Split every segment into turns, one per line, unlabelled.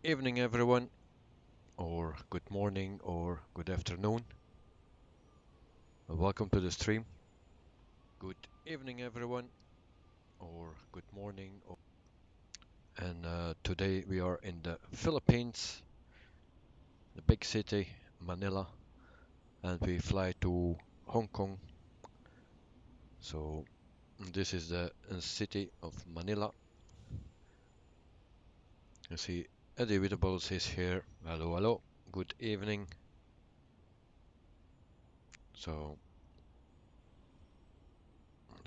evening, everyone, or good morning, or good afternoon. Welcome to the stream. Good evening, everyone, or good morning. And today we are in the Philippines, the big city, Manila, and we fly to Hong Kong. So this is the city of Manila. You see, Eddie Wittables is here. Hello, hello. Good evening. So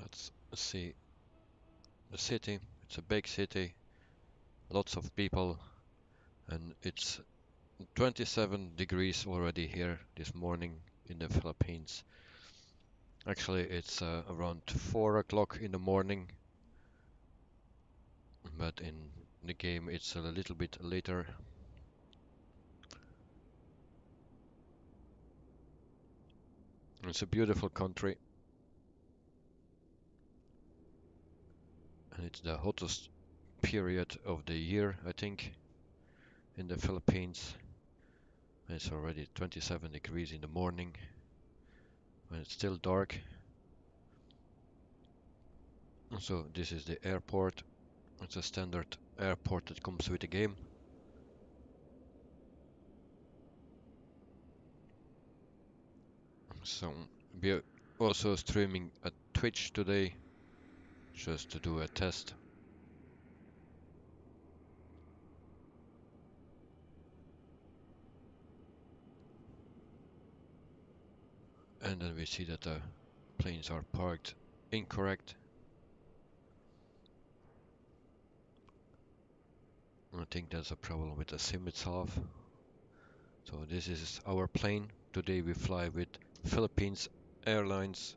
let's see the city. It's a big city, lots of people, and it's 27 degrees already here this morning in the Philippines. Actually, it's around 4 o'clock in the morning, but in the game it's a little bit later. It's a beautiful country, and it's the hottest period of the year, I think, in the Philippines. It's already 27 degrees in the morning, and it's still dark. So this is the airport. It's a standard airport that comes with the game. So we're also streaming at Twitch today, just to do a test. And then we see that the planes are parked incorrect. I think that's a problem with the sim itself. So this is our plane. Today we fly with Philippines Airlines.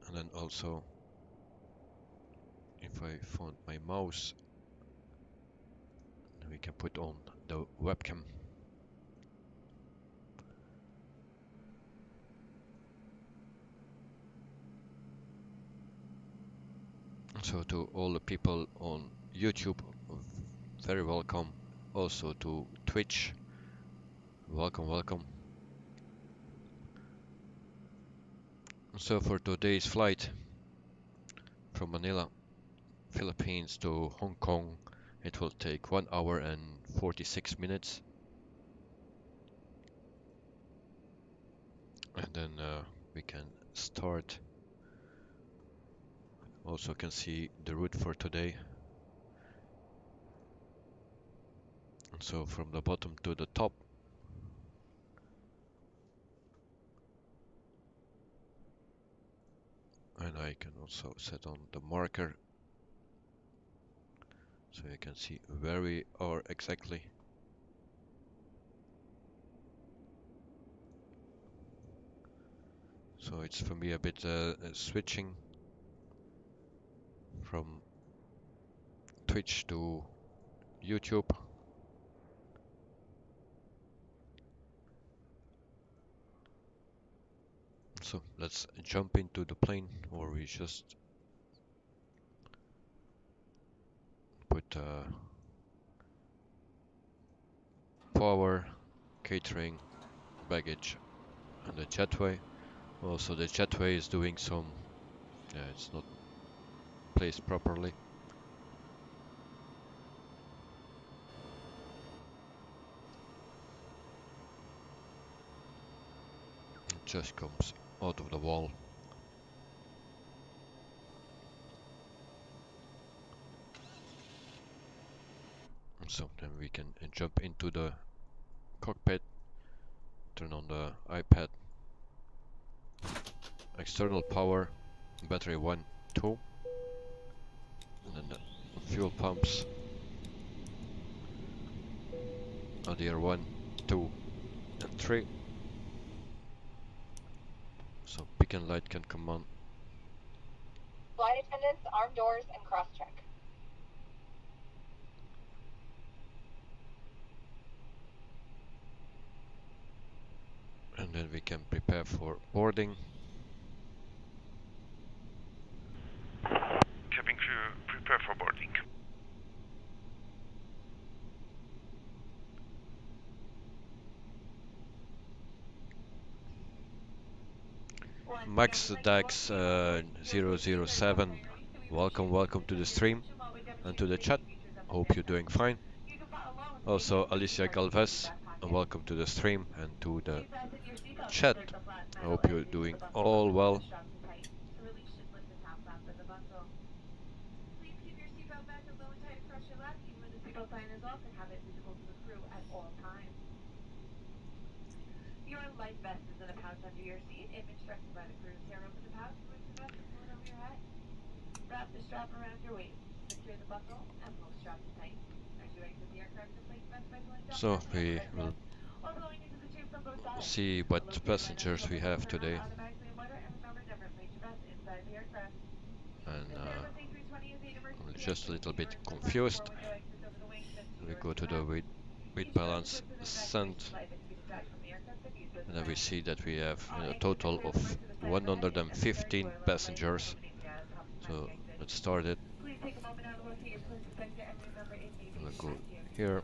And then also, if I found my mouse, we can put on the webcam. So to all the people on YouTube, very welcome. Also to Twitch, welcome, welcome. So for today's flight from Manila, Philippines to Hong Kong, it will take 1 hour and 46 minutes. And then we can start. Also can see the route for today. So from the bottom to the top. And I can also set on the marker, so you can see where we are exactly. So it's for me a bit switching from Twitch to YouTube. So let's jump into the plane, or we just put power, catering, baggage, and the jetway. Also the jetway is doing some, it's not placed properly. It just comes out of the wall. So then we can jump into the cockpit, turn on the iPad, external power, battery 1, 2, and then the fuel pumps, ADR 1, 2, and 3. So beacon light can come on.
Flight attendants, arm doors, and cross-check.
And then we can prepare for boarding.
Cabin crew, prepare for boarding.
Max Dax 007. Welcome to the stream and to the chat. Hope you're doing fine. Also, Alicia Galvez, welcome to the stream and to the chat. I hope you're doing all well.
Your life vest is in a pouch under your seat. Image directed by the crew. Tear open the pouch, lift the vest, and pull it over your head. Wrap the strap around your waist. Secure the buckle and pull the strap tight. As you exit the aircraft, replace the vest by pulling down
So
the
we
vest.
will
While blowing into the tubes on both sides.
see what passengers we have today.
Automatically in order, and remember, never place your vest inside the aircraft.
And
The Airbus A320 is an
I'm
emergency
just a
exit.
little
Your
bit
window
confused.
exits over the wing.
We go to the weight balance sent, and then we see that we have a total of 115 passengers. So let's start it. We'll go here.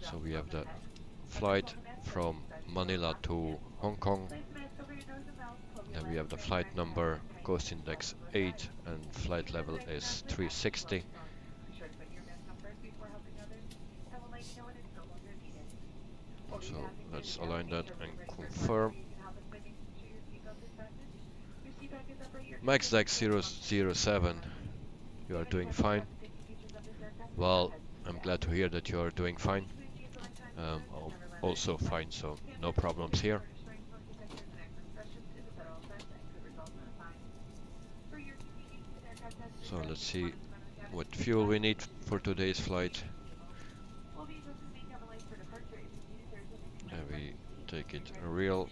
So we have the flight from Manila to Hong Kong. Then we have the flight number, coast index 8, and flight level is 360. So let's align that and confirm. MaxDex007, you are doing fine. Well, I'm glad to hear that you are doing fine. Also fine, so no problems here. So let's see what fuel we need for today's flight. And we take it real.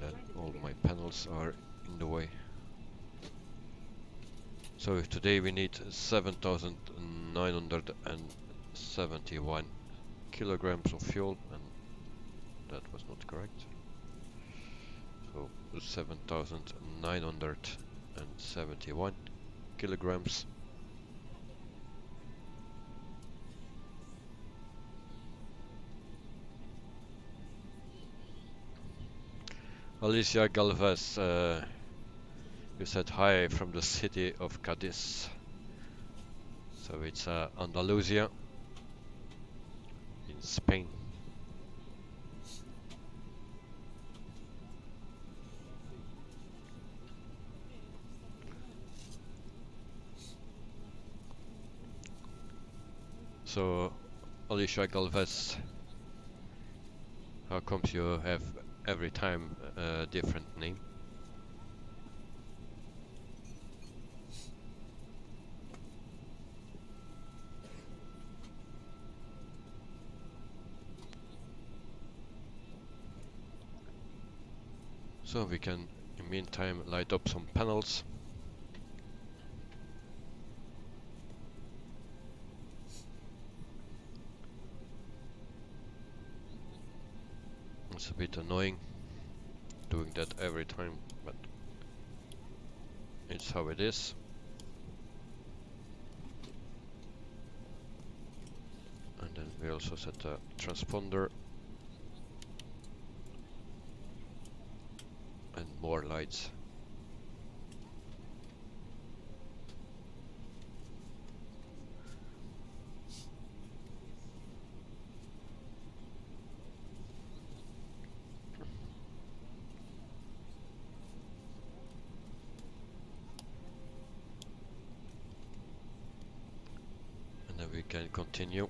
That all my panels are in the way. So today we need 7,971 kilograms of fuel, and that was not correct. So 7,971 kilograms. Alicia Galvez, you said hi from the city of Cadiz. So it's Andalusia in Spain. So Alicia Galvez, how comes you have every time a different name? So we can, in the meantime, light up some panels. It's a bit annoying doing that every time, but it's how it is. And then we also set a transponder and more lights. And then we can continue.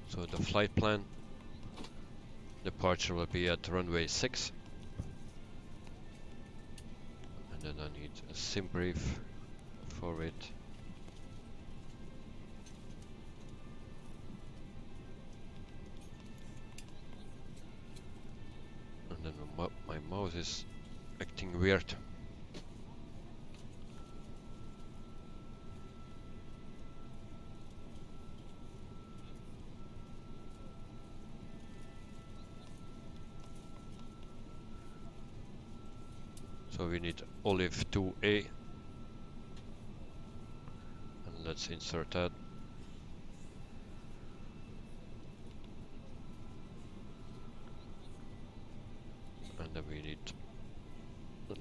So the flight plan, departure will be at runway 6. And then I need a sim brief for it. And then my mouse is acting weird. So we need Olive 2A, and let's insert that.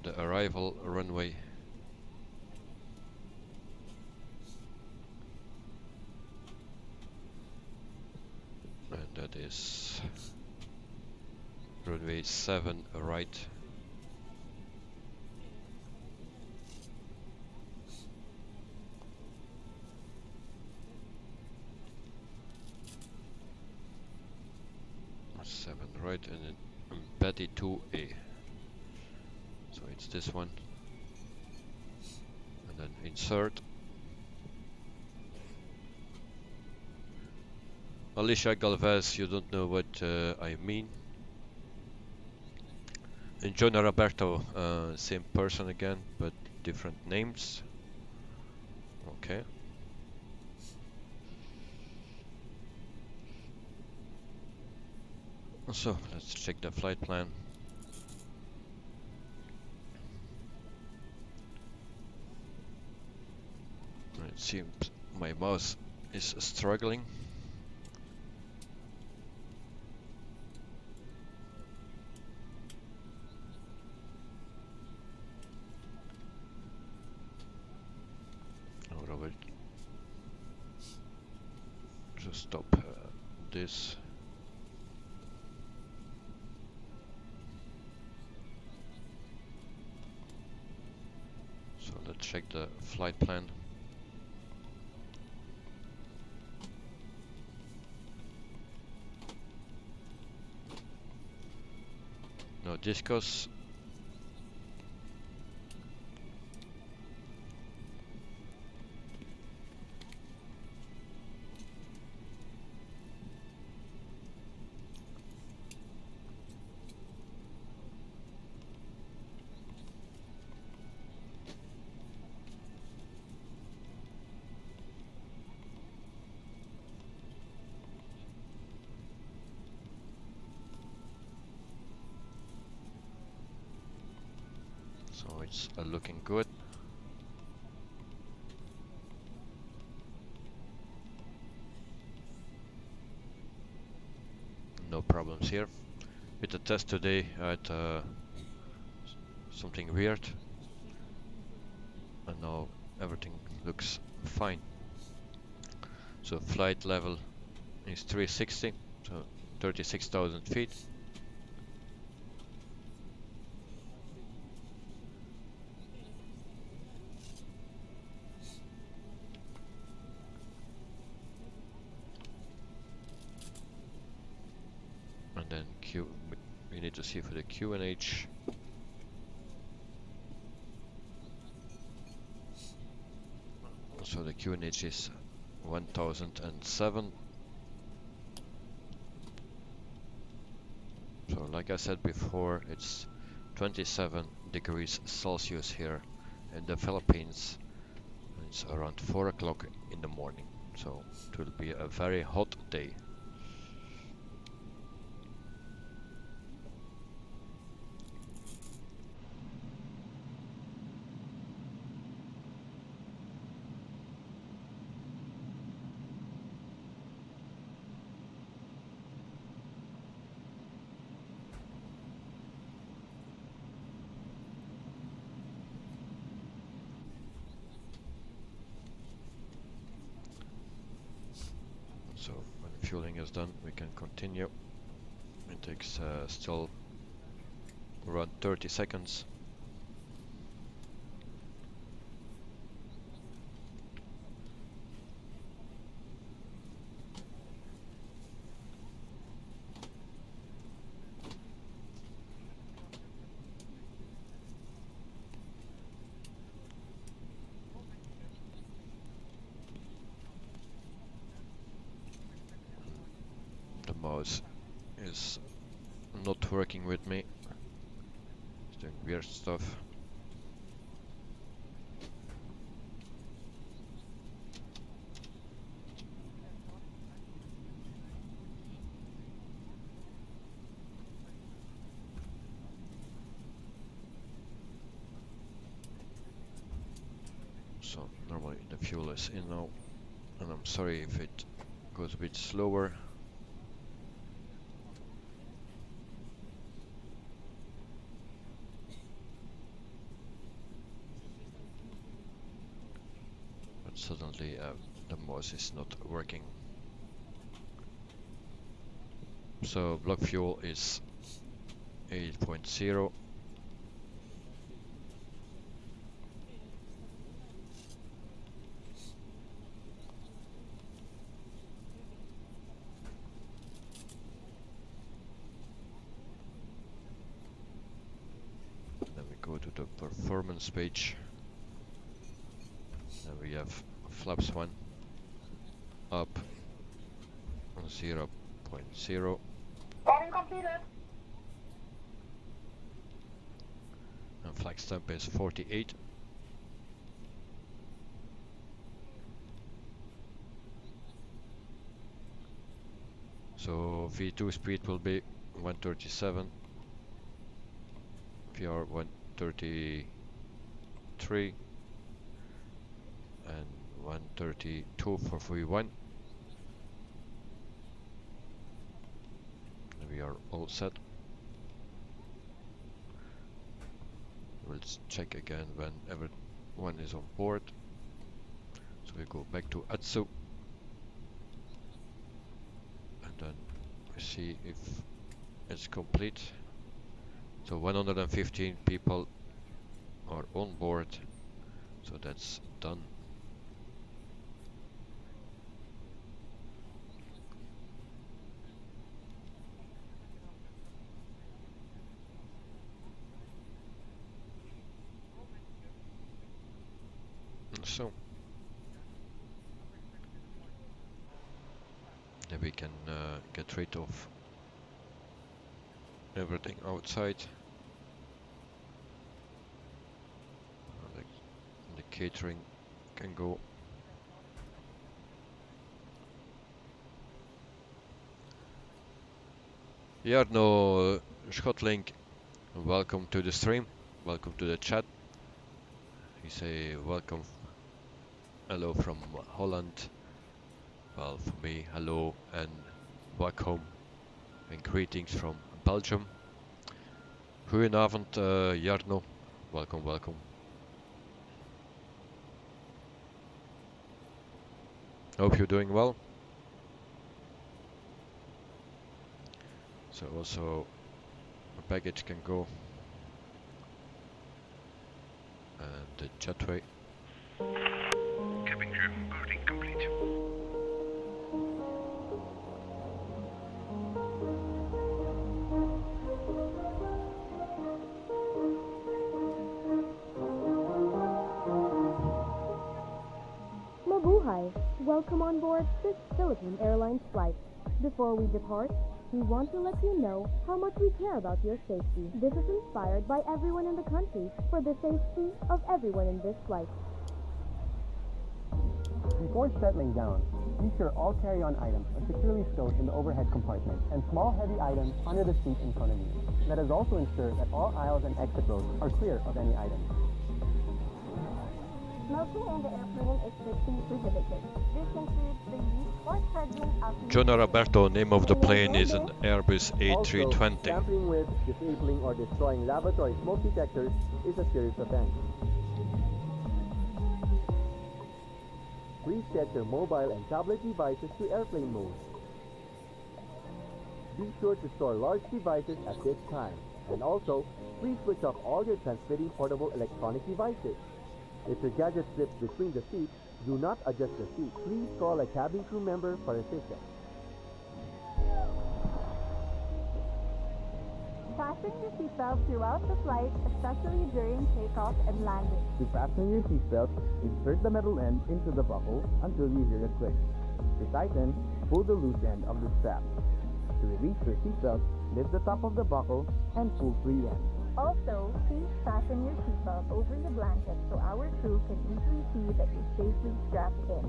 the arrival runway. And that is runway 7 right. Right, and then embedded 2A. So it's this one. And then insert. Alicia Galvez, you don't know what I mean. And John Roberto, same person again, but different names. Okay. So let's check the flight plan. It seems my mouse is struggling. I will just stop this. So let's check the flight plan. No discos. So it's looking good. No problems here. With the test today, I had something weird, and now everything looks fine. So flight level is 360, so 36,000 feet. And then we need to see for the QNH. So the QNH is 1007. So like I said before, it's 27 degrees Celsius here in the Philippines. It's around 4 o'clock in the morning, so it will be a very hot day. So when fueling is done, we can continue. It takes still around 30 seconds. The mouse is not working with me. It's doing weird stuff. So normally the fuel is in now, and I'm sorry if it goes a bit slower. suddenly the mouse is not working. So block fuel is 8.0. Then we go to the performance page. Then we have flaps 1 up on 0.0.
Order completed.
And flag stamp is 48. So V2 speed will be 137, VR 133, and 132 for V1. And we are all set. We'll check again when everyone is on board. So we go back to Atsu. And then we see if it's complete. So 115 people are on board. So that's done. So then we can get rid of everything outside. The catering can go. Jarno Schotling, welcome to the stream. Welcome to the chat. He say welcome. Hello from Holland. Well, for me, hello and welcome and greetings from Belgium. Goedenavond, Jarno. Welcome, welcome. Hope you're doing well. So also a baggage can go. And the jetway.
Cabin crew, boarding complete.
Mabuhay! Welcome on board this Philippine Airlines flight. Before we depart, we want to let you know how much we care about your safety. This is inspired by everyone in the country for the safety of everyone in this flight.
Before settling down, be sure all carry-on items are securely stowed in the overhead compartment and small heavy items under the seat in front of you. Let us also ensure that all aisles and exit rows are clear of any items.
Smoking in the airplane is strictly prohibited. This includes the use or charging of...
John Roberto, name of the plane is an Airbus A320.
Also, tampering with, disabling, or destroying laboratory smoke detectors is a serious offense. Please set your mobile and tablet devices to airplane mode. Be sure to store large devices at this time. And also, please switch off all your transmitting portable electronic devices. If your gadget slips between the seats, do not adjust the seat. Please call a cabin crew member for assistance.
Fasten your seatbelt throughout the flight, especially during takeoff and landing.
To fasten your seatbelt, insert the metal end into the buckle until you hear a click. To tighten, pull the loose end of the strap. To release your seatbelt, lift the top of the buckle and pull free end.
Also, please fasten your seatbelt over the blanket so our crew can easily see that you're safely strapped in.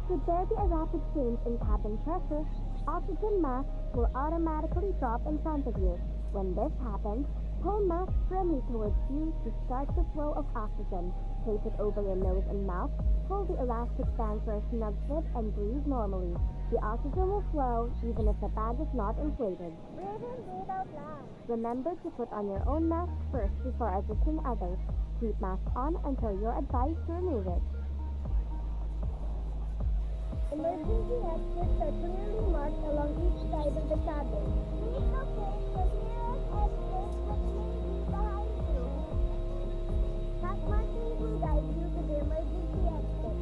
Should there be a rapid change in cabin pressure, oxygen masks will automatically drop in front of you. When this happens, pull mask firmly towards you to start the flow of oxygen. Place it over your nose and mouth, hold the elastic band for a snug fit, and breathe normally. The oxygen will flow even if the bag is not inflated.
Breathe in, breathe out loud.
Remember to put on your own mask first before assisting others. Keep mask on until you're advised to remove it.
Emergency exits are clearly marked along each side of the cabin. Please locate the nearest exit that may be behind you. St.Martin will guide you to the emergency exit.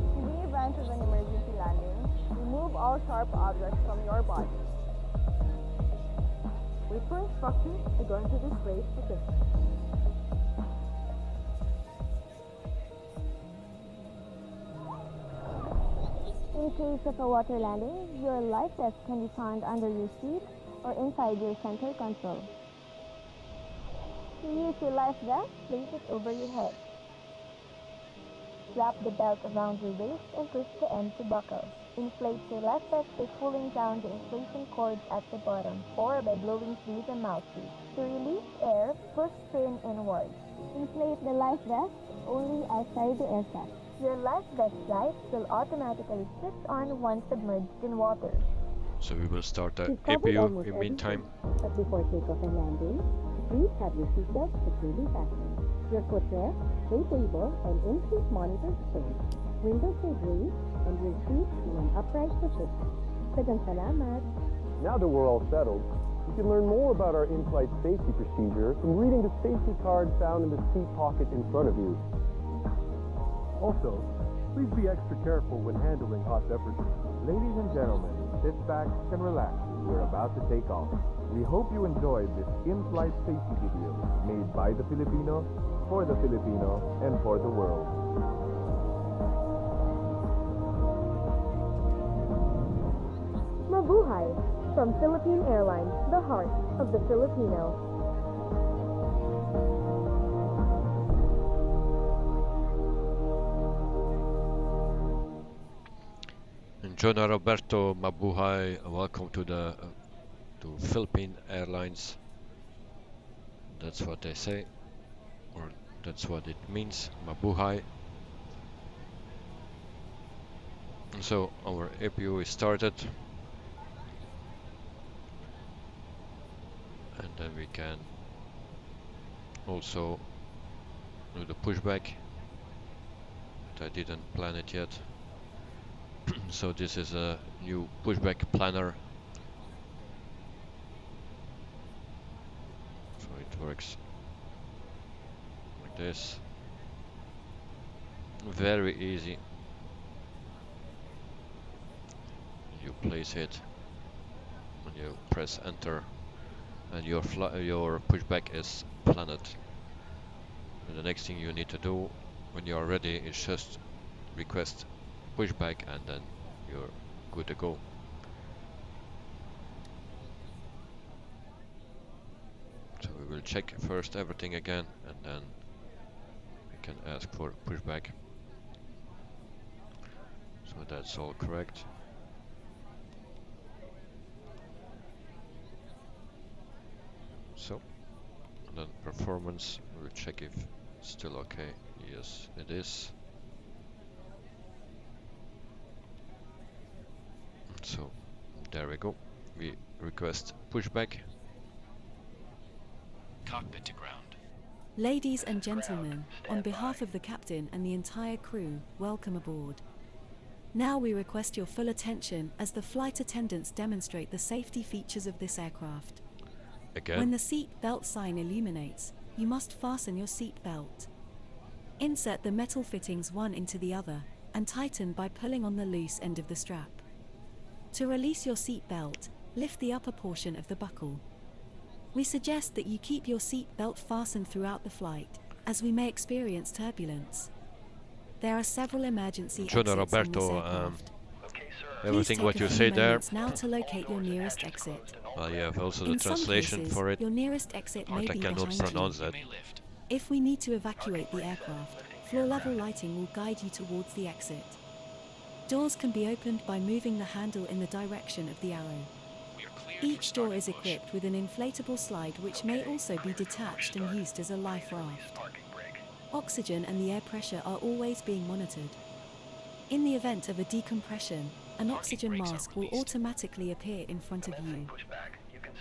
To the event of an emergency landing, remove all sharp objects from your body. Wait for instructions to go into this race position.
In case of a water landing, your life vest can be found under your seat or inside your center console. To use your life vest, place it over your head. Wrap the belt around your waist and push the end to buckle. Inflate your life vest by pulling down the inflation cords at the bottom or by blowing through the mouthpiece. To release air, push pin inwards. Inflate the life vest only outside the aircraft. Your life vest lights will automatically switch on once submerged in water.
So we will start the
We've covered
APU
almost
in meantime.
everything, but before takeoff and landing, please have your seatbelt securely fastened. Your footrest, tray table, and in-seat monitors closed. Windows are raised, and your seat in an upright position. Daghang salamat.
Now that we're all settled, you can learn more about our in-flight safety procedure from reading the safety card found in the seat pocket in front of you. Also, please be extra careful when handling hot beverages. Ladies and gentlemen, sit back and relax. We're about to take off. We hope you enjoyed this in-flight safety video made by the Filipino, for the Filipino, and for the world.
Mabuhay! From Philippine Airlines, the heart of the Filipino.
Jonah Roberto, Mabuhay. Welcome to the to Philippine Airlines. That's what they say, or that's what it means. Mabuhay. And so our APU is started, and then we can also do the pushback. But I didn't plan it yet. So this is a new pushback planner. So it works like this. Very easy. You place it and you press enter, and your pushback is planned. And the next thing you need to do when you are ready is just request pushback, and then you're good to go. So we will check first everything again, and then we can ask for pushback. So that's all correct. So, and then performance, we will check if it's still okay. Yes, it is. So there we go. We request pushback.
Cockpit to ground.
Ladies and gentlemen, on behalf of the captain and the entire crew, welcome aboard. Now we request your full attention as the flight attendants demonstrate the safety features of this aircraft.
Again.
When the seat belt sign illuminates, you must fasten your seat belt. Insert the metal fittings one into the other, and tighten by pulling on the loose end of the strap. To release your seat belt, lift the upper portion of the buckle. We suggest that you keep your seat belt fastened throughout the flight, as we may experience turbulence. There are several emergency exits
Jonah
on this
Roberto,
aircraft.
everything
Please
what
take
you
a few
say there.
moments now to locate your nearest exit.
Well, you have also the
In some
translation
cases,
for it,
your nearest exit may
but I
be
cannot
behind
pronounce
you.
that.
If we need to evacuate the aircraft, floor-level lighting will guide you towards the exit. Doors can be opened by moving the handle in the direction of the arrow. Each door is equipped with an inflatable slide which may also be detached and used as a life raft. Oxygen and the air pressure are always being monitored. In the event of a decompression, an oxygen mask will automatically appear in front of you.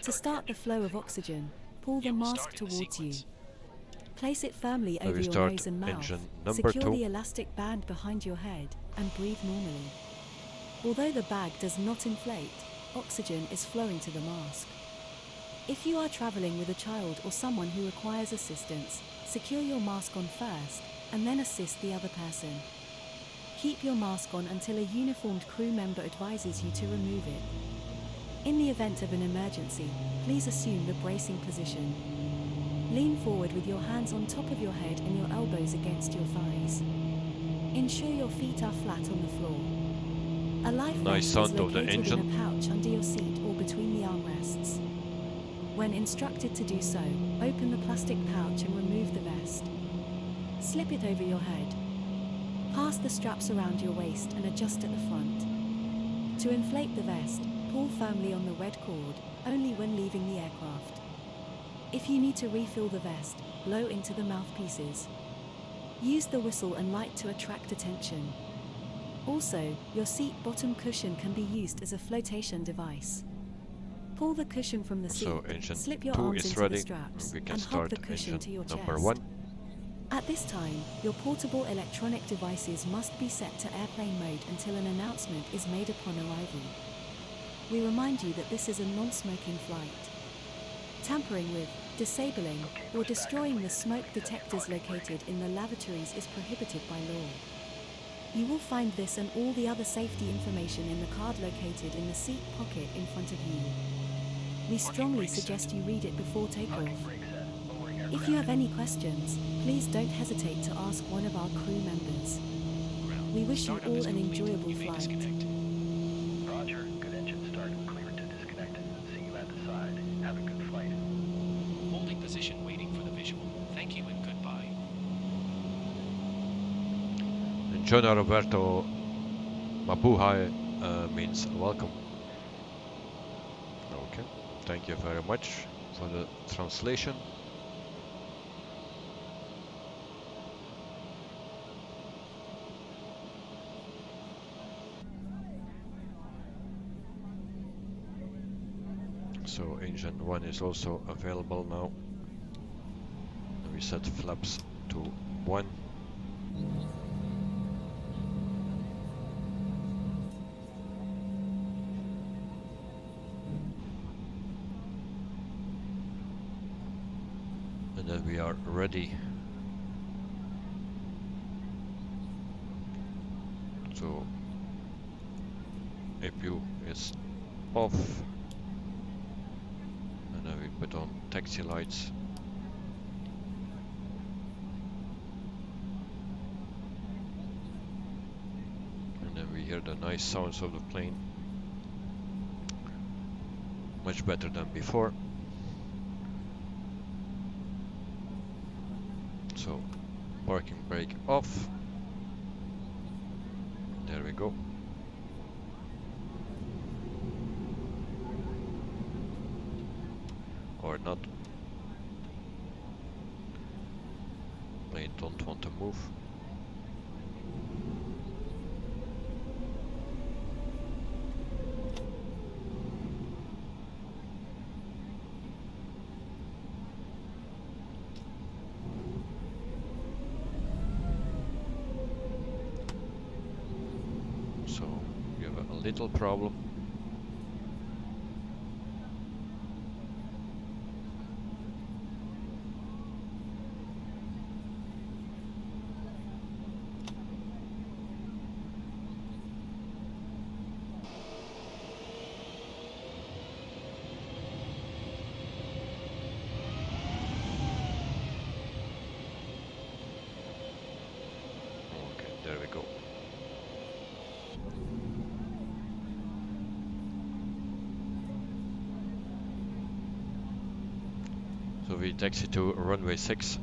To start the flow of oxygen, pull the mask towards you. Place it firmly
Now
over
we
your
start
nose and mouth,
engine number
secure
2.
the elastic band behind your head, and breathe normally. Although the bag does not inflate, oxygen is flowing to the mask. If you are traveling with a child or someone who requires assistance, secure your mask on first, and then assist the other person. Keep your mask on until a uniformed crew member advises you to remove it. In the event of an emergency, please assume the bracing position. Lean forward with your hands on top of your head and your elbows against your thighs. Ensure your feet are flat on the floor. A life
Nice
vest
sound
is
of the
located in
engine.
a pouch under your seat or between the armrests. When instructed to do so, open the plastic pouch and remove the vest. Slip it over your head. Pass the straps around your waist and adjust at the front. To inflate the vest, pull firmly on the red cord, only when leaving the aircraft. If you need to refill the vest, blow into the mouthpieces. Use the whistle and light to attract attention. Also, your seat bottom cushion can be used as a flotation device. Pull the cushion from the seat,
So engine
slip your
2
arms
is
into
ready.
the straps,
We can
and hug
start
the cushion
engine
to your
number
chest.
1.
At this time, your portable electronic devices must be set to airplane mode until an announcement is made upon arrival. We remind you that this is a non-smoking flight. Tampering with, disabling, or destroying the smoke detectors located in the lavatories is prohibited by law. You will find this and all the other safety information in the card located in the seat pocket in front of you. We strongly suggest you read it before takeoff. If you have any questions, please don't hesitate to ask one of our crew members. We wish you all an enjoyable flight.
Roger. Good engine start. Clear to disconnect. See you at the side. Have a good flight.
Holding position waiting for the visual. Thank you and goodbye.
And John Roberto Mabuhay means welcome. Okay, thank you very much for the translation. So engine 1 is also available now. And we set flaps to 1. And then we are ready to APU is off. And then we put on taxi lights. And then we hear the nice sounds of the plane. Much better than before. So, parking brake off. There we go. Or not. Plane don't want to move. So we have a little problem. Okay, there we go. So we taxi to runway 6.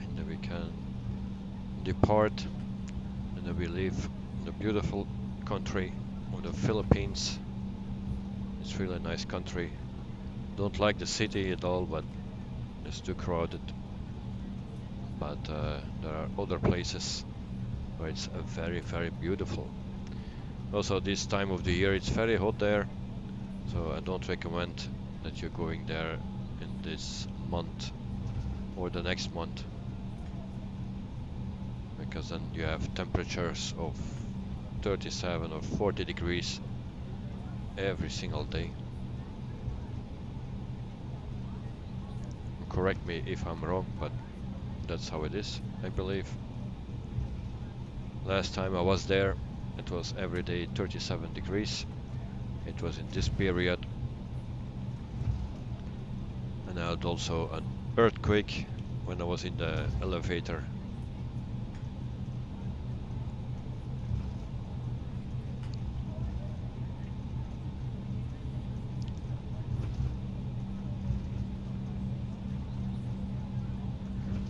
And then we can depart, and then we leave the beautiful country of the Philippines. It's really a nice country. Don't like the city at all, but it's too crowded. But there are other places where it's very, very beautiful. Also, this time of the year it's very hot there, so I don't recommend that you're going there in this month or the next month, because then you have temperatures of 37 or 40 degrees every single day. Correct me if I'm wrong, but that's how it is, I believe. Last time I was there, it was every day 37 degrees. It was in this period. And I had also an earthquake when I was in the elevator.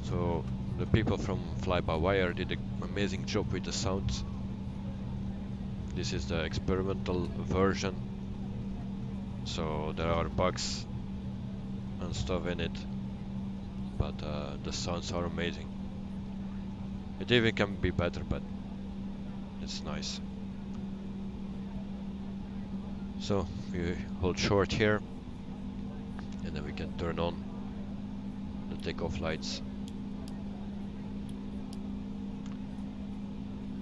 So the people from Fly-by-Wire did an amazing job with the sounds. This is the experimental version, so there are bugs and stuff in it, but the sounds are amazing. It even can be better, but it's nice. So we hold short here, and then we can turn on the takeoff lights.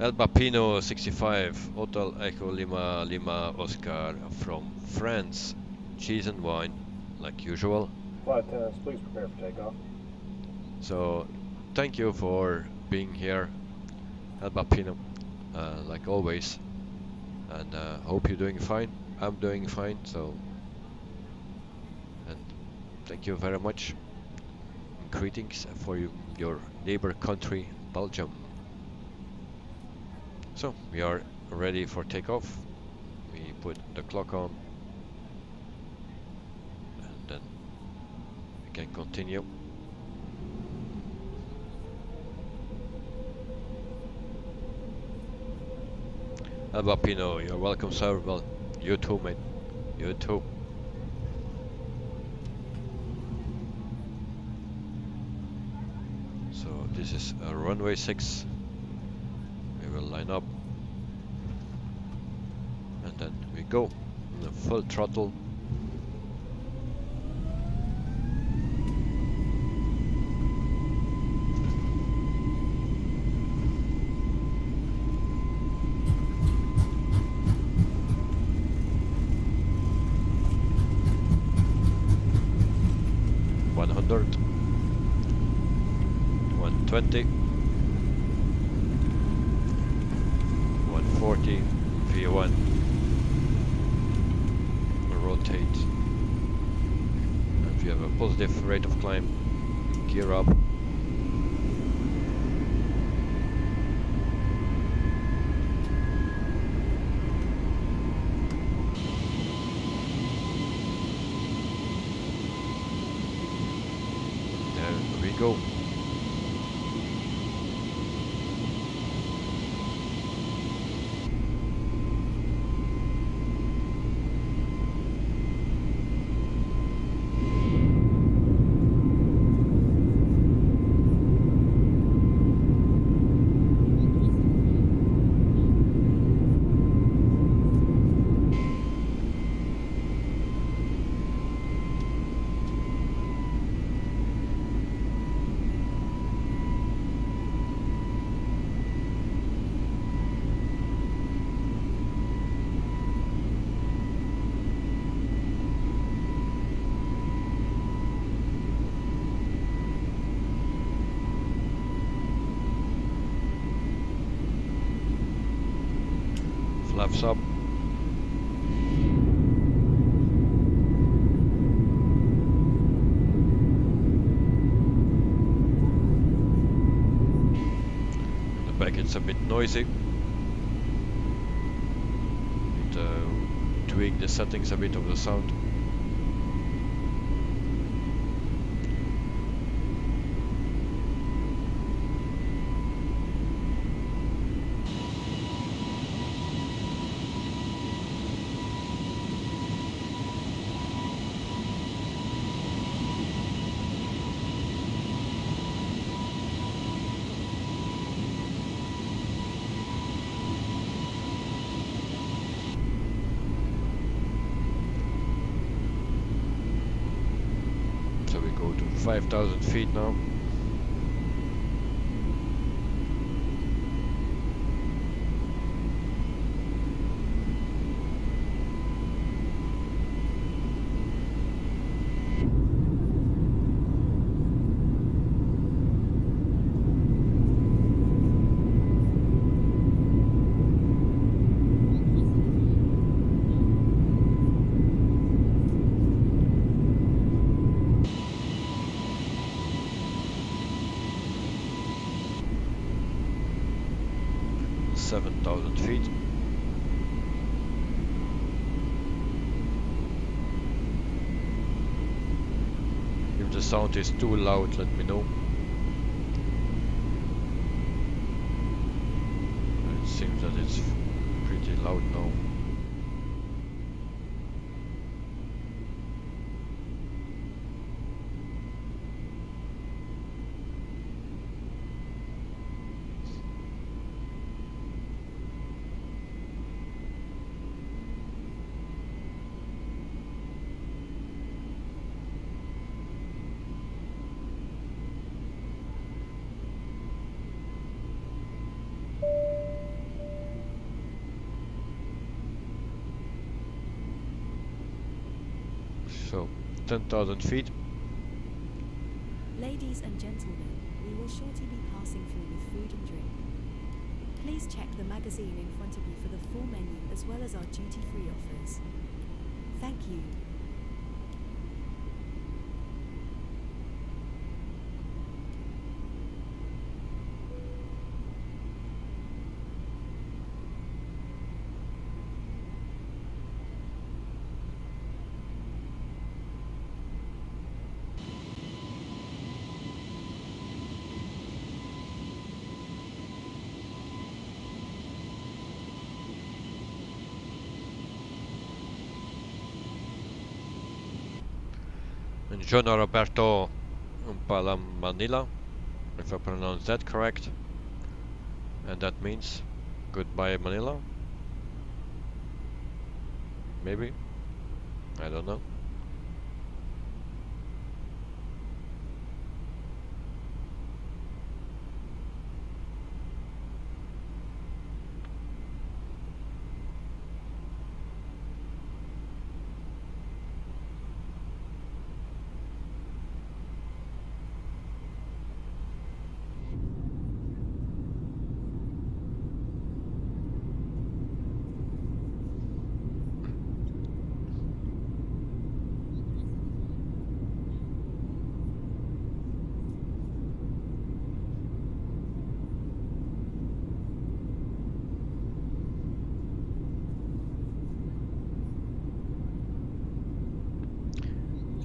El Bapino 65, Hotel Echo Lima Lima Oscar from France. Cheese and wine, like usual.
Flight attendants, please prepare for takeoff.
So, thank you for being here, El Bapino, like always. And hope you're doing fine. I'm doing fine, so. And thank you very much. Greetings for your neighbor country, Belgium. So, we are ready for takeoff. We put the clock on, and then we can continue. El Bapino, you're welcome, sir. Well, you too, mate. You too. So, this is a runway 6. We will line up, and then we go on the full throttle. $100, $120, 140, V1, rotate, and if you have a positive rate of climb, gear up. There we go. Flaps up. The back it's a bit noisy. Need to tweak the settings a bit of the sound. go to 5,000 feet now. Feet. If the sound is too loud, let me know. It seems that it's pretty loud now. So, 10,000 feet.
Ladies and gentlemen, we will shortly be passing through with food and drink. Please check the magazine in front of you for the full menu as well as our duty-free offers. Thank you.
John Roberto Manila, if I pronounce that correct. And that means goodbye Manila. Maybe. I don't know.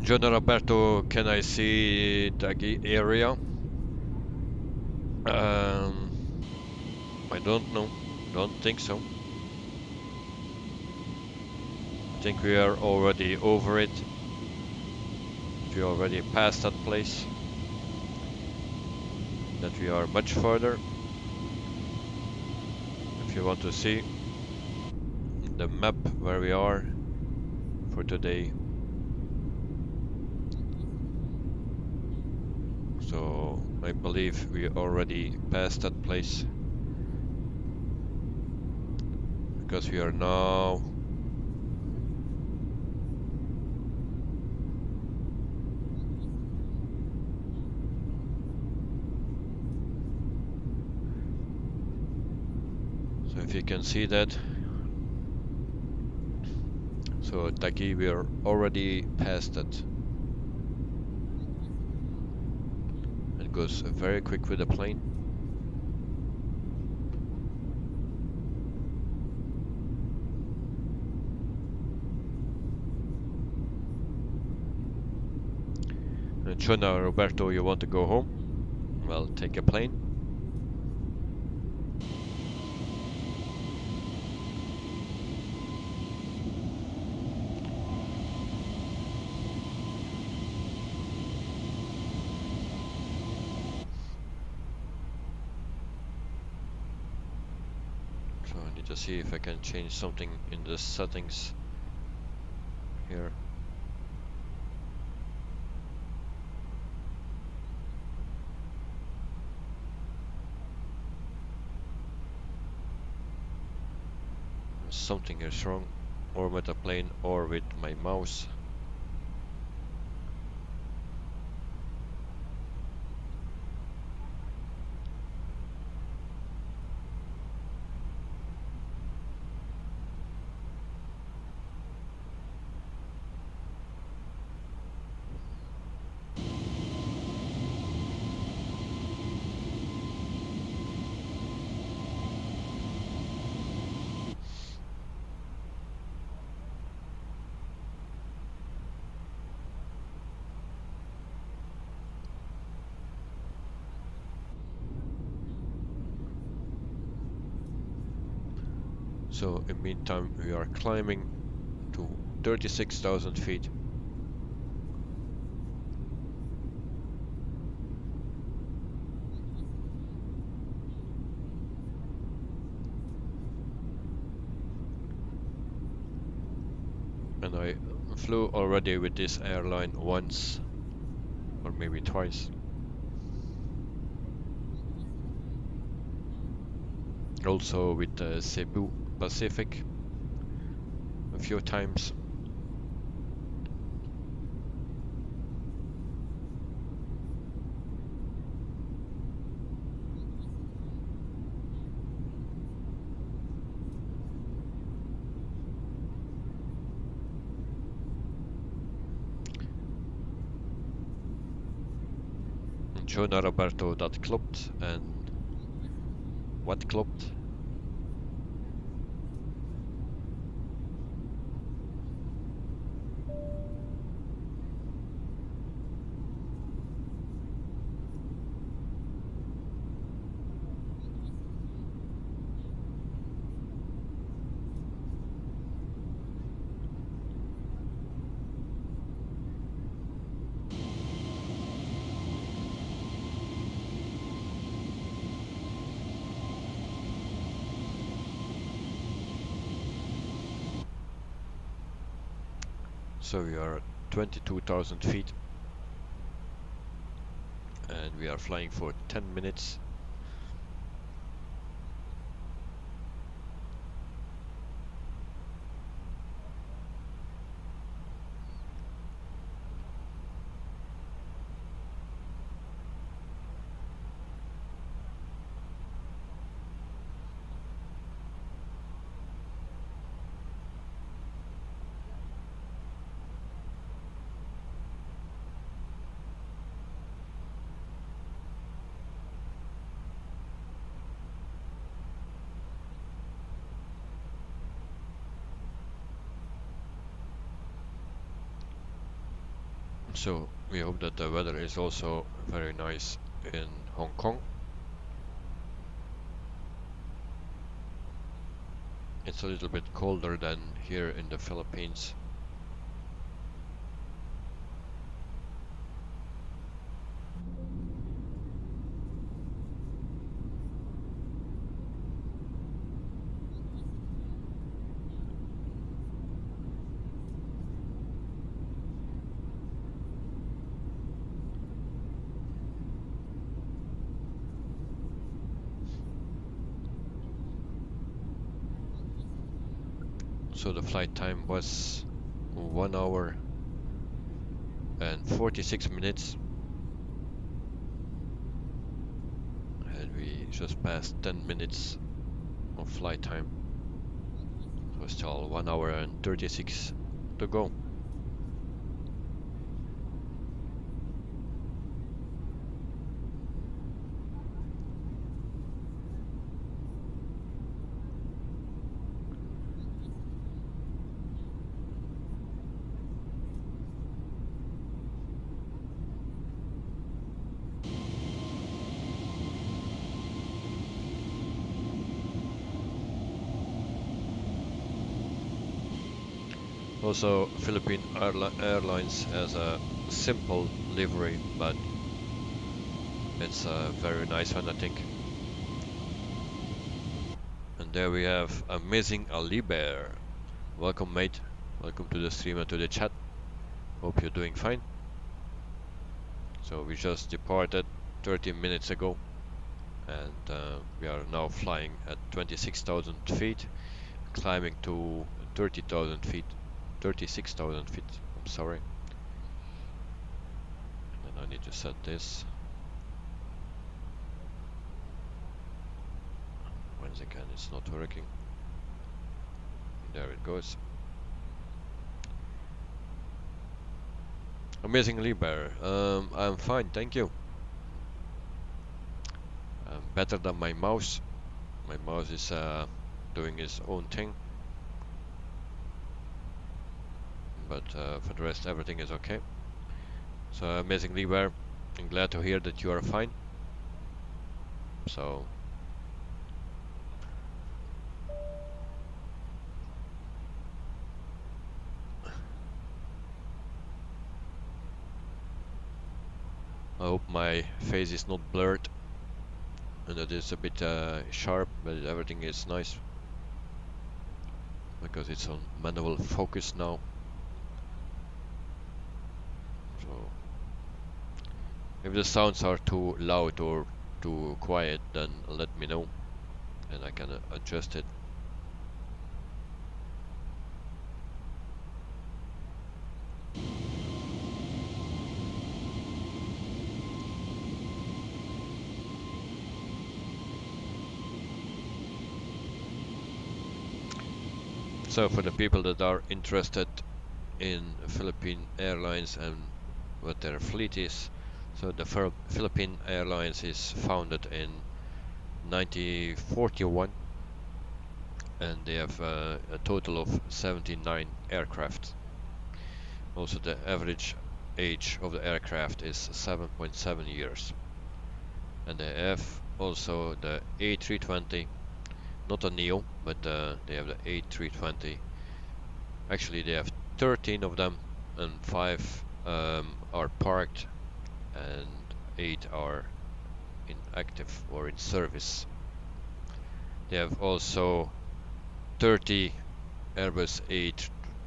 John Roberto, can I see the area? I don't know. Don't think so. I think we are already over it. We already passed that place. That we are much further. If you want to see the map where we are for today. So I believe we already passed that place. Because we are now so if you can see that, so Taki, we are already past that. It goes very quick with the plane. Chona, Roberto, you want to go home? Well, take a plane. So I need to see if I can change something in the settings here. something is wrong, or with the plane or with my mouse. So in meantime we are climbing to 36,000 feet. And I flew already with this airline once or maybe twice. Also with Cebu Pacific a few times. Jonah Roberto, dat klopt. En wat klopt? So we are at 22,000 feet and we are flying for 10 minutes. So we hope that the weather is also very nice in Hong Kong. It's a little bit colder than here in the Philippines. So the flight time was 1 hour and 46 minutes. And we just passed 10 minutes of flight time. So still 1 hour and 36 to go. Also, Philippine Airlines has a simple livery, but it's a very nice one, I think. And there we have Amazing Ali Bear. Welcome, mate. Welcome to the stream and to the chat. Hope you're doing fine. So we just departed 30 minutes ago, and we are now flying at 26,000 feet. climbing to 30,000 feet, 36,000 feet, I'm sorry. And I need to set this. Once again, it's not working. There it goes. Amazingly better. I'm fine, thank you. Better than my mouse. My mouse is doing its own thing. But for the rest, everything is okay. So amazingly well. I'm glad to hear that you are fine. So I hope my face is not blurred and that it's a bit sharp, but everything is nice because it's on manual focus now. So if the sounds are too loud or too quiet, then let me know and I can adjust it. So for the people that are interested in Philippine Airlines and what their fleet is, so the Philippine Airlines is founded in 1941 and they have a total of 79 aircraft. Also the average age of the aircraft is 7.7 years. And they have also the A320, not a Neo, but they have the A320. Actually they have 13 of them and 5 are parked and 8 are inactive or in service. They have also 30 Airbus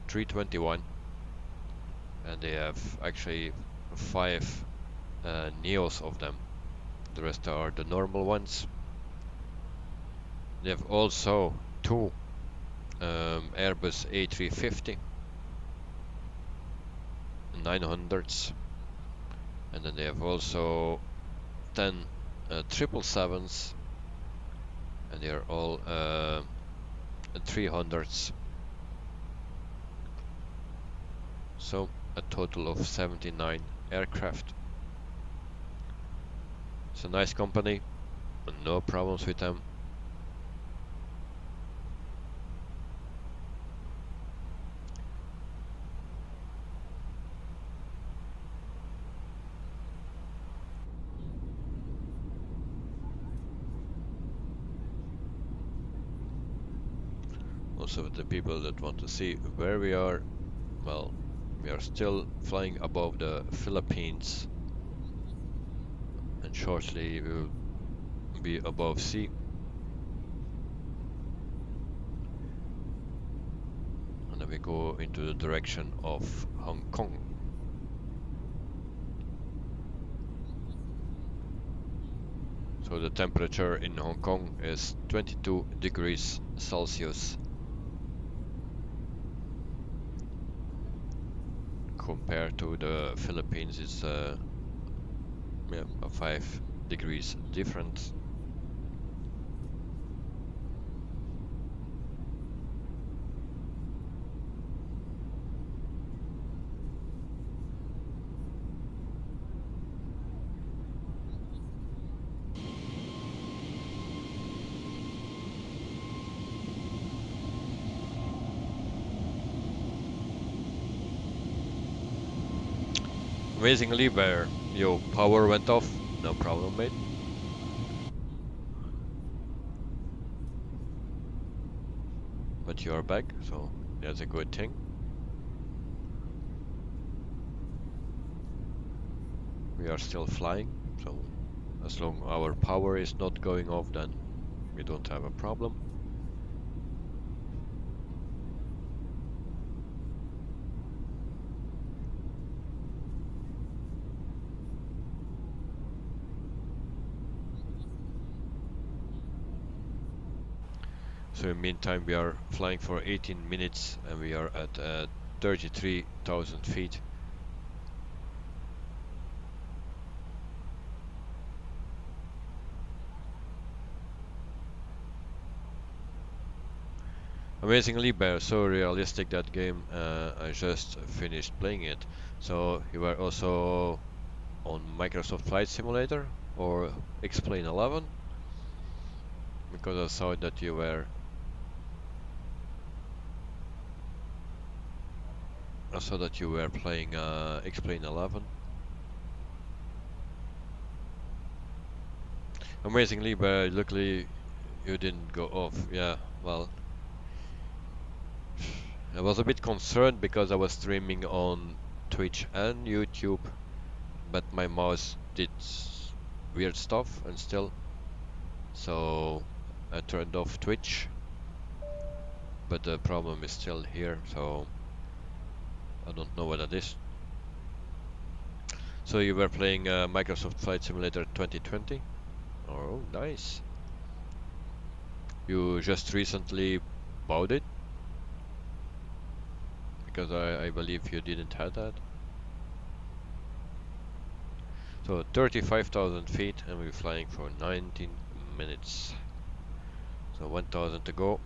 A321 and they have actually 5 Neos of them. The rest are the normal ones. They have also 2 Airbus A350 900s, and then they have also 10 777s, and they are all 300s. So a total of 79 aircraft. It's a nice company, no problems with them. Also the people that want to see where we are, well, we are still flying above the Philippines and shortly we will be above sea. And then we go into the direction of Hong Kong. So the temperature in Hong Kong is 22 degrees Celsius. Compared to the Philippines, it's a 5 degrees difference. Amazingly where your power went off, no problem mate. But you are back, so that's a good thing. We are still flying, so as long as our power is not going off, then we don't have a problem. So in the meantime we are flying for 18 minutes and we are at 33,000 feet. Amazingly so realistic that game. I just finished playing it. So you were also on Microsoft Flight Simulator or Explain 11? Because I saw that you were playing Explain 11. Amazingly, but luckily you didn't go off. Yeah, well, I was a bit concerned because I was streaming on Twitch and YouTube, but my mouse did weird stuff and still. So I turned off Twitch, but the problem is still here, so I don't know what that is. So you were playing Microsoft Flight Simulator 2020? Oh, nice. You just recently bought it? Because I believe you didn't have that. So 35,000 feet and we're flying for 19 minutes. So 1,000 to go.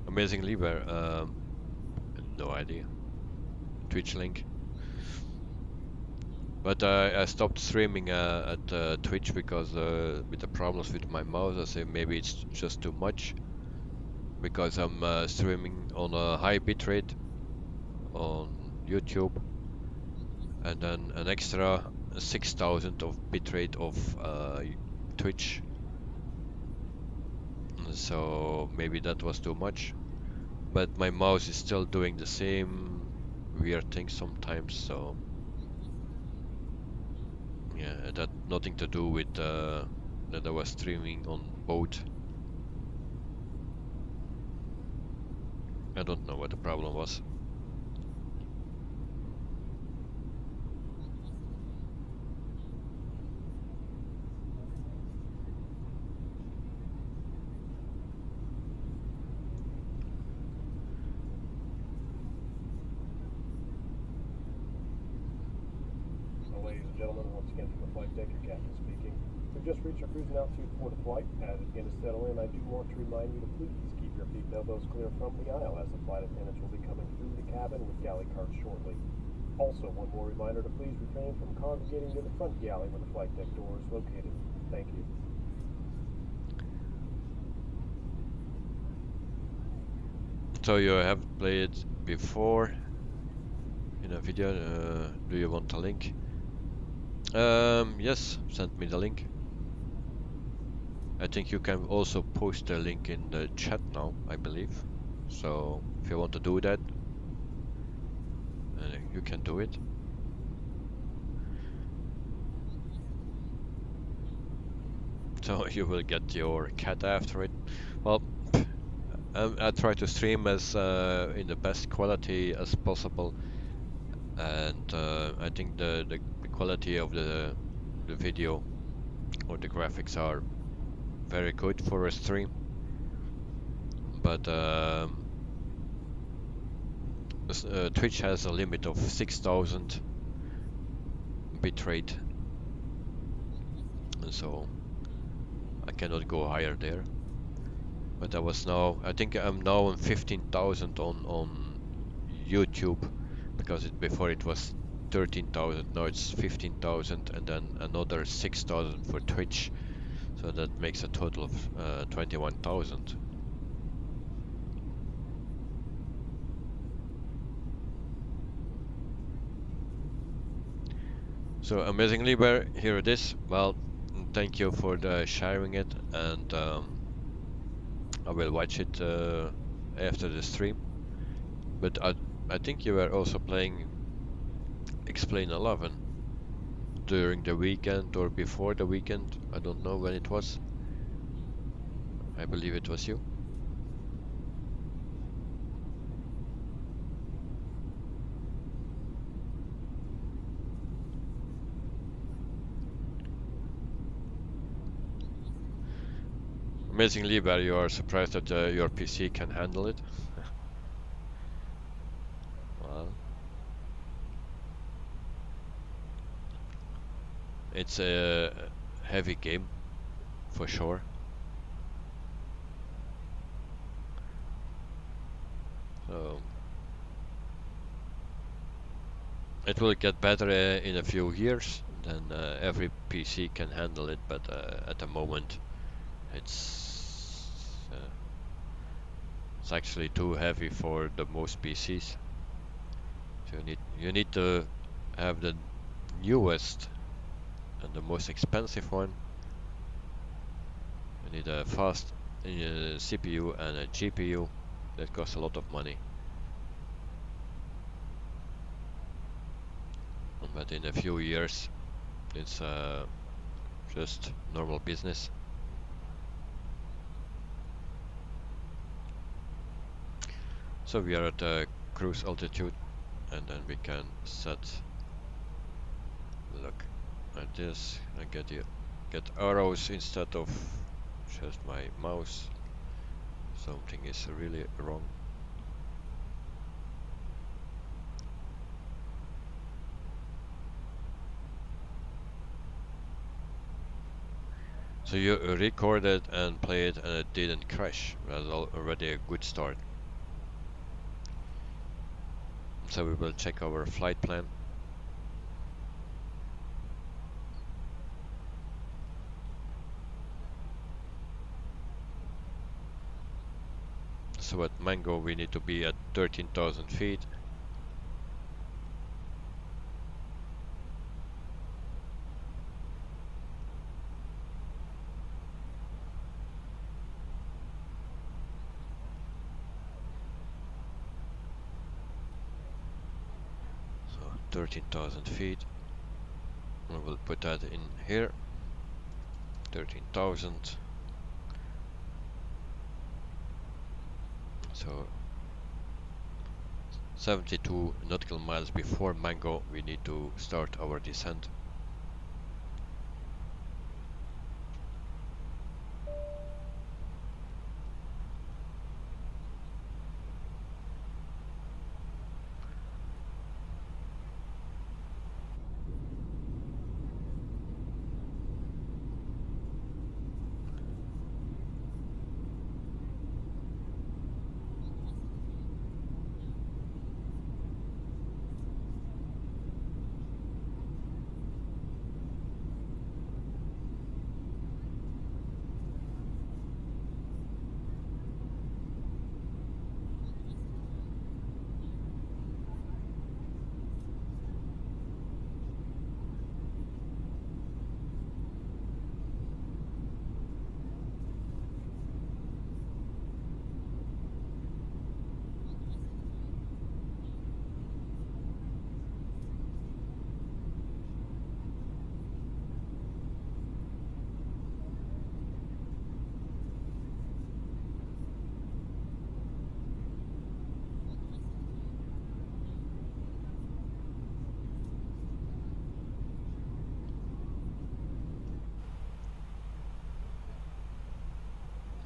Amazingly, no idea. Twitch link. But I stopped streaming at Twitch because with the problems with my mouse, I say maybe it's just too much. Because I'm streaming on a high bitrate on YouTube, and then an extra 6,000 of bitrate of Twitch. So maybe that was too much. But my mouse is still doing the same weird thing sometimes, so yeah, that nothing to do with that I was streaming on both. I don't know what the problem was.
Ladies and gentlemen, once again from the flight deck, your captain speaking. We've just reached our cruising altitude for the flight. As it begins to settle in, I do want to remind you to please keep your feet and elbows clear from the aisle, as the flight attendants will be coming through the cabin with galley carts shortly. Also, one more reminder to please refrain from congregating near the front galley where the flight deck door is located. Thank you.
So you have played before in a video. Do you want a link? Yes, send me the link. I think you can also post a link in the chat now, I believe. So if you want to do that, you can do it. So you will get your cat after it. Well, I try to stream as in the best quality as possible, and I think the quality of the video or the graphics are very good for a stream. But Twitch has a limit of 6,000 bitrate, and so I cannot go higher there. But I think I'm now on 15,000 on YouTube, because before it was 13,000, now it's 15,000, and then another 6,000 for Twitch, so that makes a total of 21,000. So amazingly, here it is. Well, thank you for sharing it, and I will watch it after the stream. But I think you were also playing Explain 11 during the weekend or before the weekend. I don't know when it was. I believe it was you. Amazingly, but you are surprised that your PC can handle it. Well, it's a heavy game for sure. So it will get better in a few years. Then every PC can handle it, but at the moment it's actually too heavy for the most PCs. So you need to have the newest and the most expensive one. You need a fast CPU and a GPU that costs a lot of money. But in a few years, it's just normal business. So we are at cruise altitude, and then we can set. Look at this. I get arrows instead of just my mouse. Something is really wrong. So you recorded and played and it didn't crash. That's already a good start. So we will check our flight plan. So at Mango we need to be at 13,000 feet. So 13,000 feet. We will put that in here. 13,000. So 72 nautical miles before Mango we need to start our descent.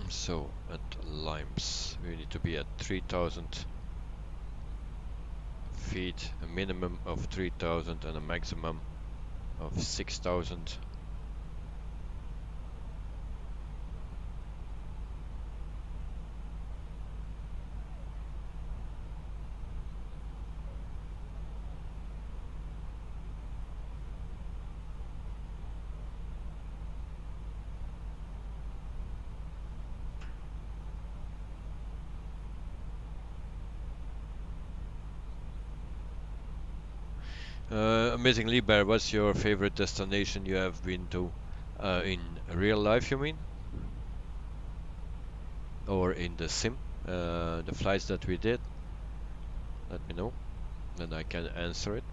So at Limes we need to be at 3,000 feet, a minimum of 3,000 and a maximum of 6,000. Amazingly, Bear, what's your favorite destination you have been to? In real life, you mean? Or in the sim? The flights that we did? Let me know, then I can answer it.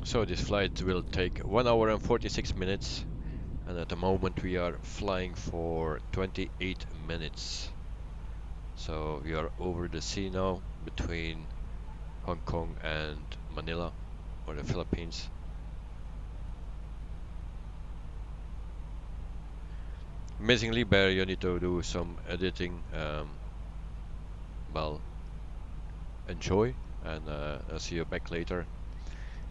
So this flight will take 1 hour and 46 minutes and at the moment we are flying for 28 minutes. So we are over the sea now between Hong Kong and Manila, or the Philippines. Amazingly, Bear, you need to do some editing. Well, enjoy, and I'll see you back later.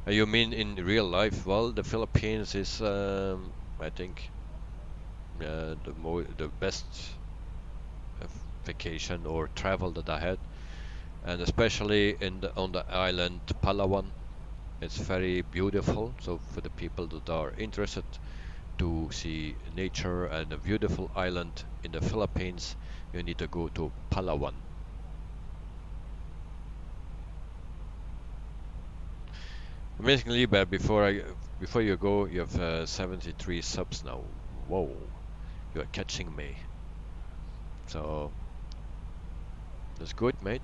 You mean in real life? Well, the Philippines is, I think, the best vacation or travel that I had, and especially on the island Palawan. It's very beautiful. So for the people that are interested to see nature and a beautiful island in the Philippines, you need to go to Palawan. Amazingly, but before you go, you have 73 subs now. Whoa, you are catching me. So that's good, mate.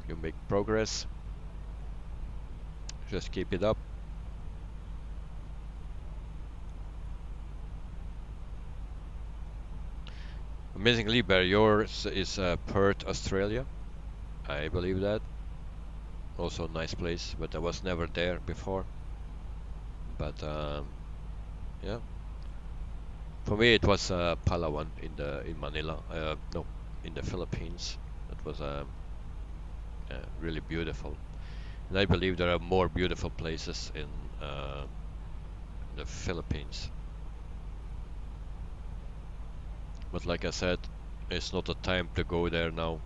You make progress. Just keep it up. Amazingly, Bear, yours is Perth, Australia. I believe that. Also a nice place, but I was never there before. But yeah, for me it was Palawan in Manila. No, in the Philippines. That was really beautiful. And I believe there are more beautiful places in the Philippines. But like I said, it's not the time to go there now.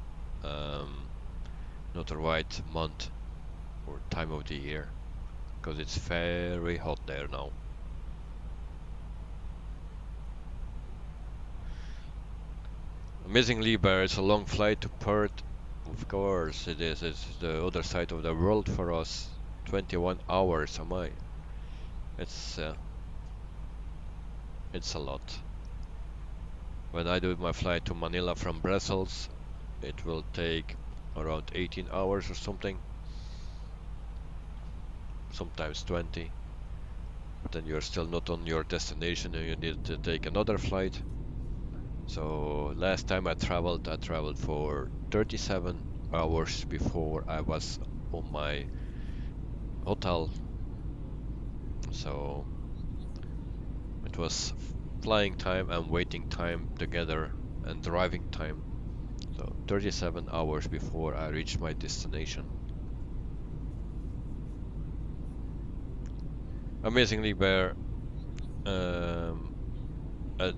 Not the right month or time of the year, because it's very hot there now. Amazingly, but it's a long flight to Perth. Of course it is. It's the other side of the world for us. 21 hours, am I? It's a lot. When I do my flight to Manila from Brussels, it will take around 18 hours or something. Sometimes 20. But then you're still not on your destination and you need to take another flight. So last time I traveled for 37 hours before I was on my hotel. So it was flying time and waiting time together and driving time. So 37 hours before I reached my destination. Amazingly, Bear,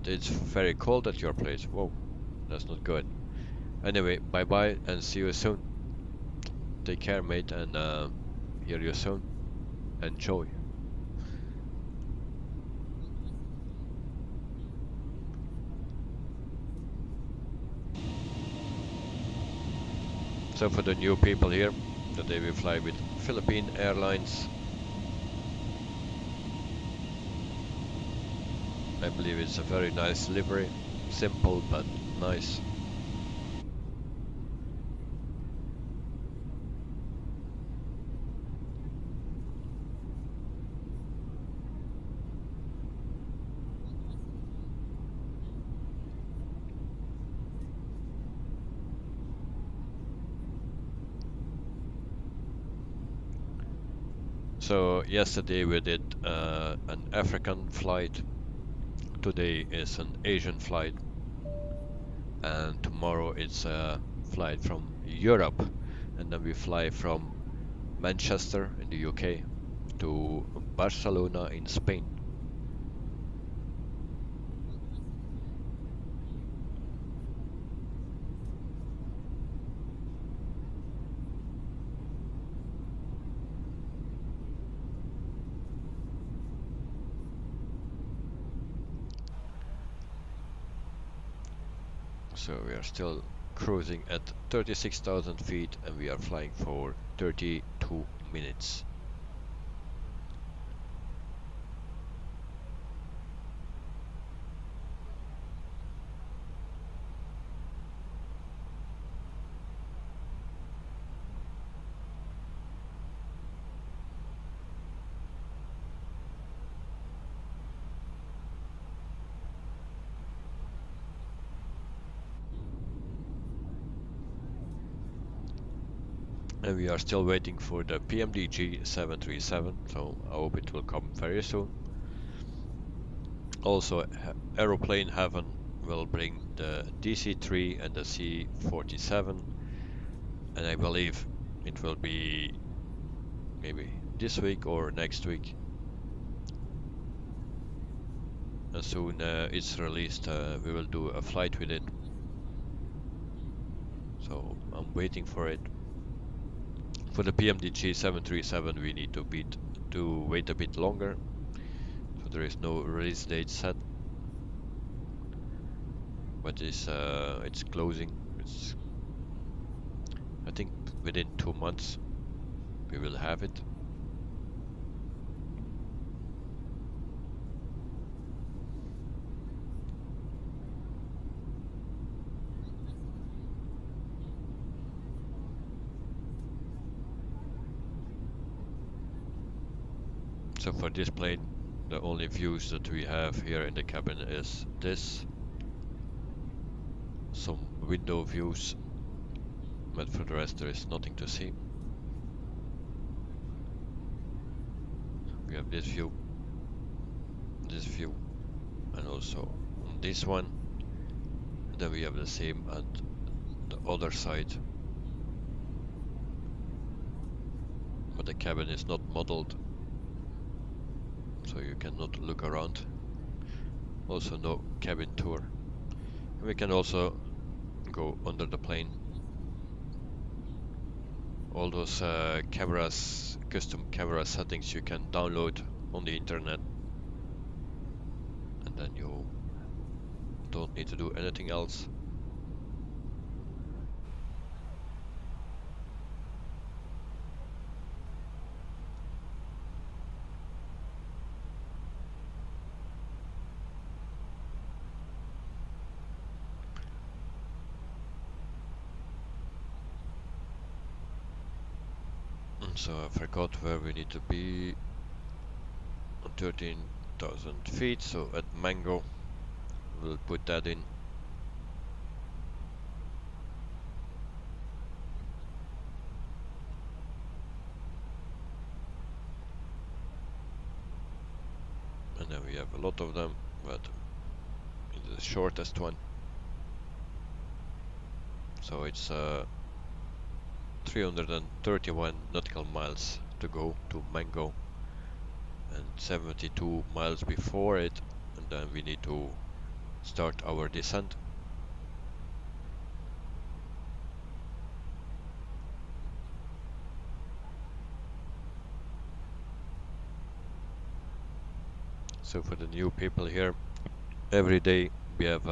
it's very cold at your place. Whoa, that's not good. Anyway, bye bye and see you soon. Take care, mate, and hear you soon. Enjoy. So for the new people here, today we fly with Philippine Airlines. I believe it's a very nice livery, simple but nice. So yesterday we did an African flight. Today is an Asian flight, and tomorrow it's a flight from Europe, and then we fly from Manchester in the UK to Barcelona in Spain. So we are still cruising at 36,000 feet and we are flying for 32 minutes. And we are still waiting for the Pmdg 737, so I hope it will come very soon. Also, Aeroplane Heaven will bring the DC-3 and the C-47, and I believe it will be maybe this week or next week. As soon it's released, we will do a flight with it. So I'm waiting for it. For the Pmdg 737, we need to wait a bit longer. So there is no release date set, but it's closing. It's, I think within 2 months we will have it. So for this plane, the only views that we have here in the cabin is this. Some window views, but for the rest there is nothing to see. We have this view, and also on this one. And then we have the same at the other side. But the cabin is not modeled, so you cannot look around. Also no cabin tour. And we can also go under the plane. All those cameras, custom camera settings you can download on the internet, and then you don't need to do anything else. So I forgot where we need to be. On 13,000 feet, so at Mango we'll put that in. And then we have a lot of them, but it's the shortest one. So it's 331 nautical miles to go to Mango, and 72 miles before it, and then we need to start our descent. So for the new people here, every day we have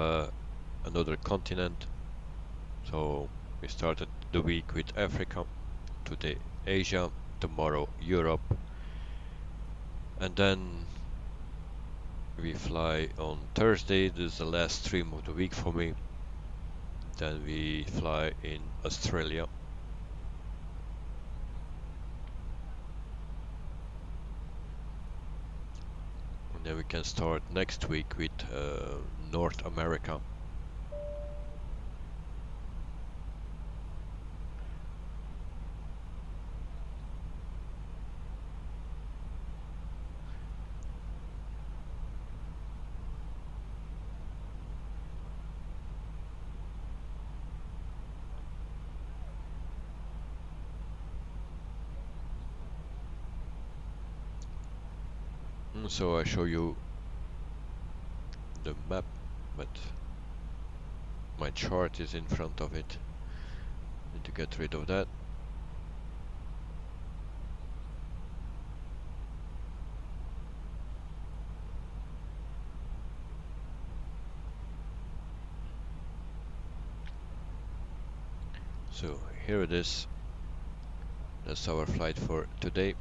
another continent. So we started the week with Africa, today Asia, tomorrow Europe, and then we fly on Thursday. This is the last stream of the week for me. Then we fly in Australia. And then we can start next week with North America. So I show you the map, but my chart is in front of it. Need to get rid of that. So here it is. That's our flight for today.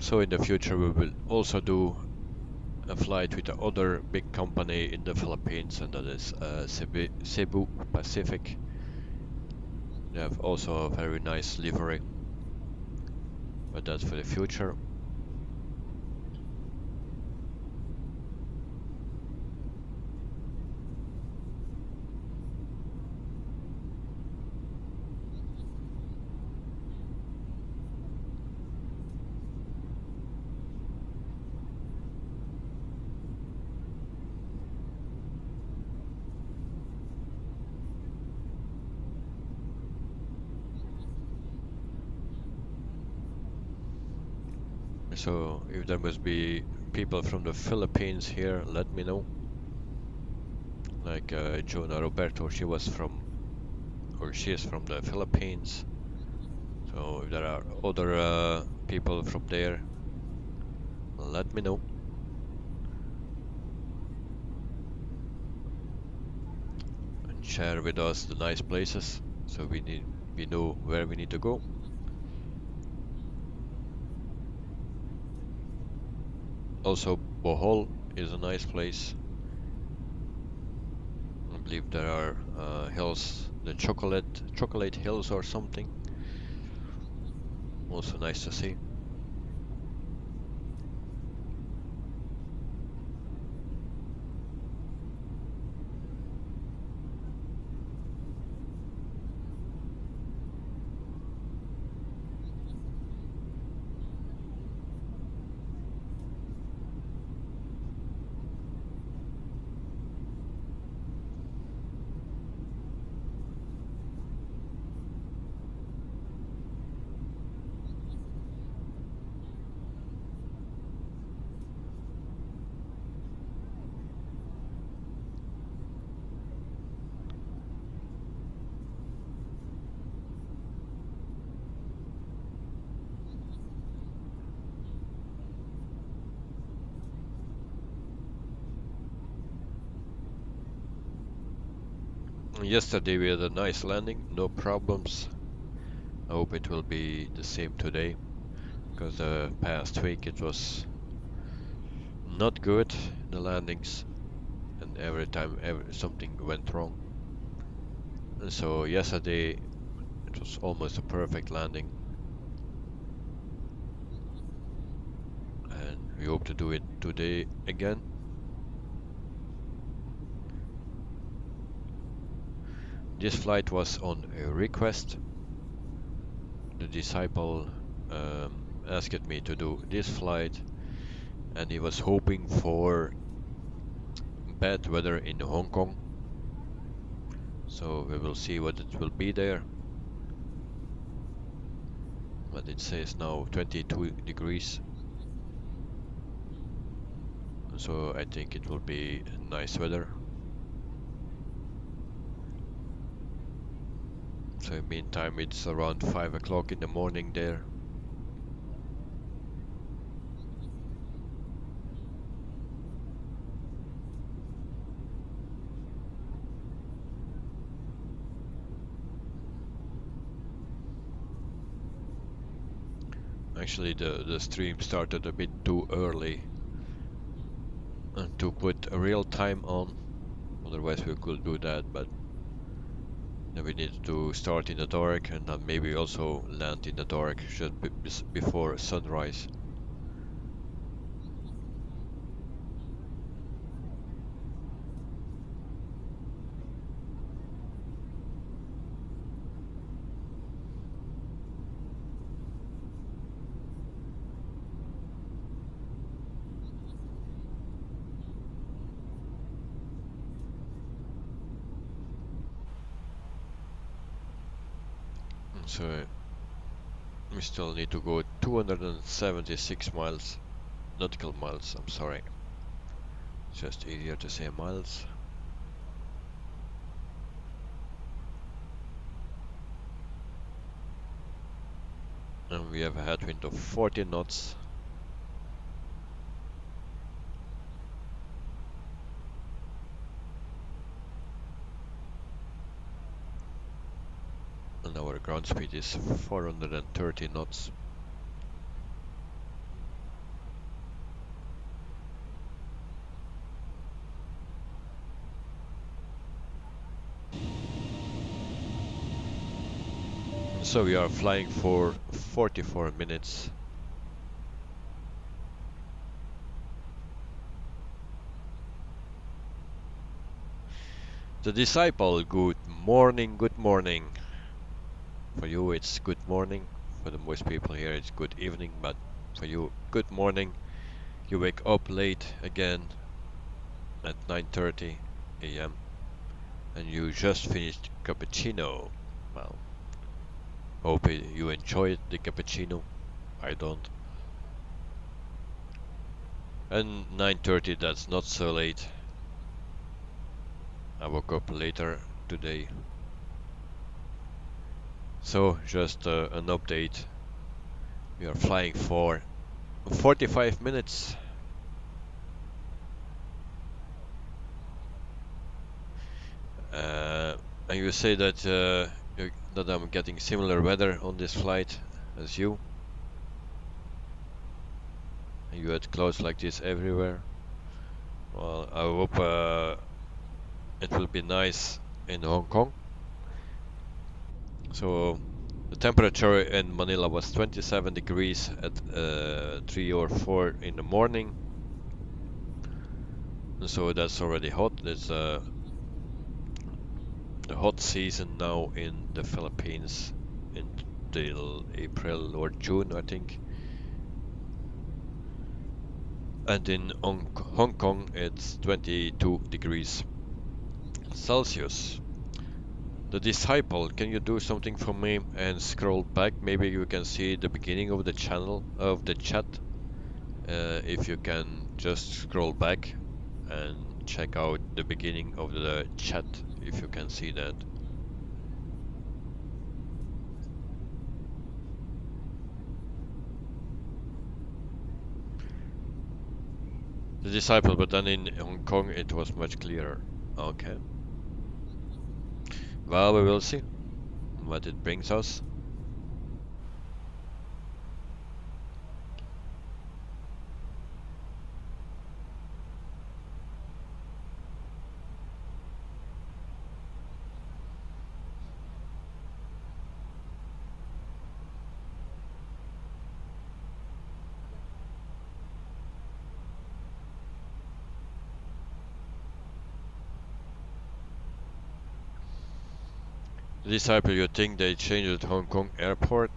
So in the future we will also do a flight with the other big company in the Philippines, and that is Cebu Pacific. They have also a very nice livery, but that's for the future. So if there must be people from the Philippines here, let me know. Like Jonah Roberto, she is from the Philippines. So if there are other people from there, let me know. And share with us the nice places, so we know where we need to go. Also, Bohol is a nice place. I believe there are hills, the chocolate hills or something. Also nice to see. Yesterday we had a nice landing, no problems. I hope it will be the same today, because the past week it was not good, the landings, and every time something went wrong. And so yesterday it was almost a perfect landing, and we hope to do it today again. This flight was on a request. The disciple asked me to do this flight, and he was hoping for bad weather in Hong Kong. So we will see what it will be there. But it says now 22 degrees. So I think it will be nice weather. So in the meantime it's around 5 o'clock in the morning there. Actually the stream started a bit too early to put a real time on, otherwise we could do that, but then we need to start in the dark and then maybe also land in the dark just before sunrise. So we still need to go 276 miles, nautical miles, I'm sorry. It's just easier to say miles. And we have a headwind of 40 knots. And our ground speed is 430 knots. So we are flying for 44 minutes. The disciple, good morning, good morning. For you it's good morning. For the most people here it's good evening, but for you, good morning. You wake up late again at 9:30 a.m. and you just finished cappuccino. Well, hope you enjoyed the cappuccino. I don't. And 9:30, that's not so late. I woke up later today. So, just an update. We are flying for 45 minutes. And you say that that I'm getting similar weather on this flight as you. And you had clouds like this everywhere. Well, I hope it will be nice in Hong Kong. So the temperature in Manila was 27 degrees at 3 or 4 in the morning. So that's already hot. It's the hot season now in the Philippines until April or June, I think. And in Hong Kong it's 22 degrees Celsius. The disciple, can you do something for me and scroll back? Maybe you can see the beginning of the channel of the chat. If you can just scroll back and check out the beginning of the chat, if you can see that. The disciple, but then in Hong Kong it was much clearer. Okay. Well, we will see what it brings us. The disciple, you think they changed Hong Kong airport?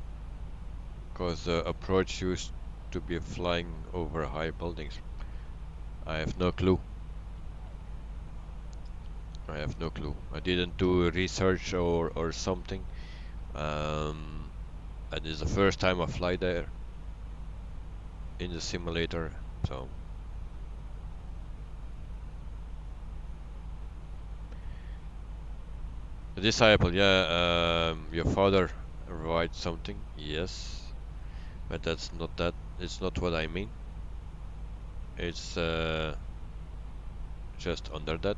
Because the approach used to be flying over high buildings. I have no clue. I have no clue. I didn't do research or something. And it's the first time I fly there in the simulator, so. The disciple, yeah, your father writes something, yes, but that's not that. It's not what I mean. It's just under that.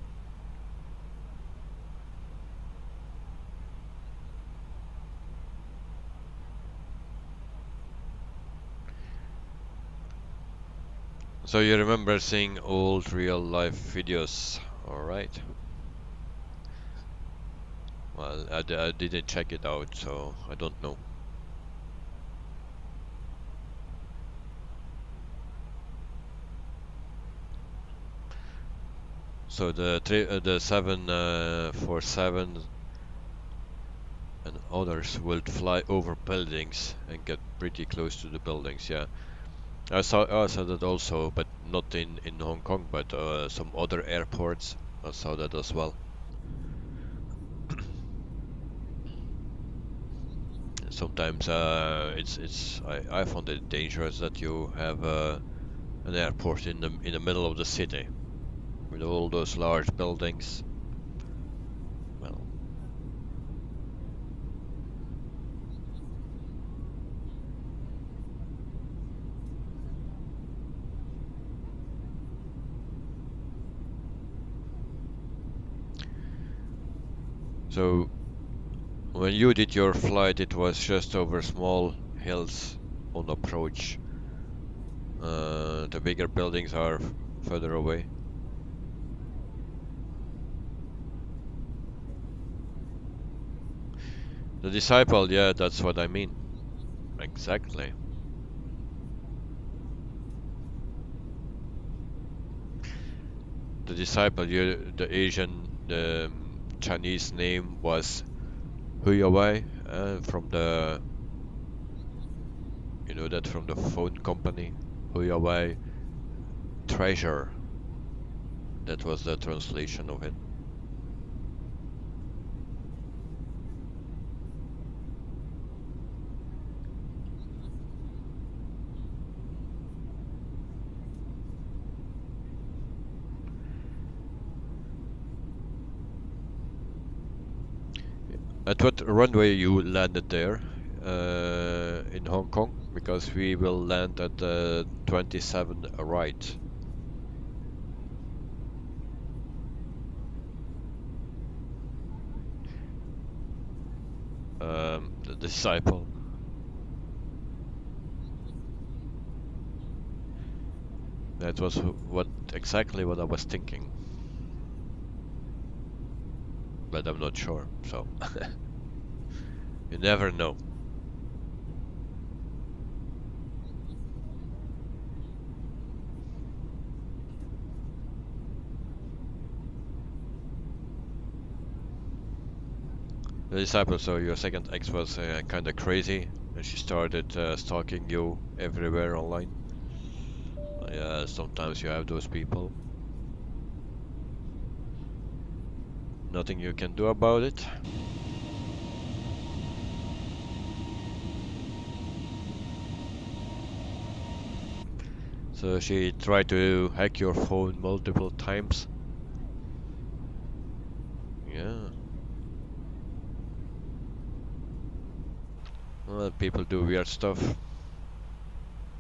So you remember seeing old real life videos, alright. Well, I didn't check it out, so I don't know. So the 747 and others will fly over buildings and get pretty close to the buildings, yeah. I saw that also, but not in Hong Kong, but some other airports. I saw that as well. Sometimes I found it dangerous that you have an airport in the middle of the city with all those large buildings. Well, so when you did your flight, it was just over small hills on approach. The bigger buildings are further away. The disciple, yeah, that's what I mean. Exactly. The disciple, the Asian, the Chinese name was Huawei, from the, you know that from the phone company, Huawei Treasure. That was the translation of it. At what runway you landed there in Hong Kong? Because we will land at 27 right. The disciple. That was exactly what I was thinking, but I'm not sure. So you never know. The disciple. So your second ex was kind of crazy, and she started stalking you everywhere online. Yeah, sometimes you have those people. Nothing you can do about it. So she tried to hack your phone multiple times. Yeah. Well, people do weird stuff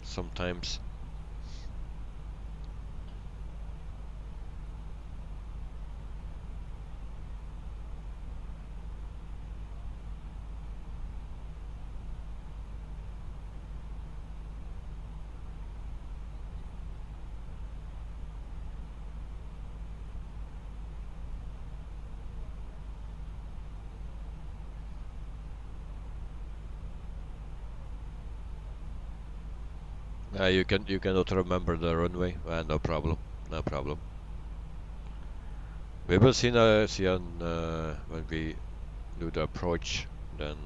sometimes. You cannot remember the runway. No problem, no problem. We will see on when we do the approach. Then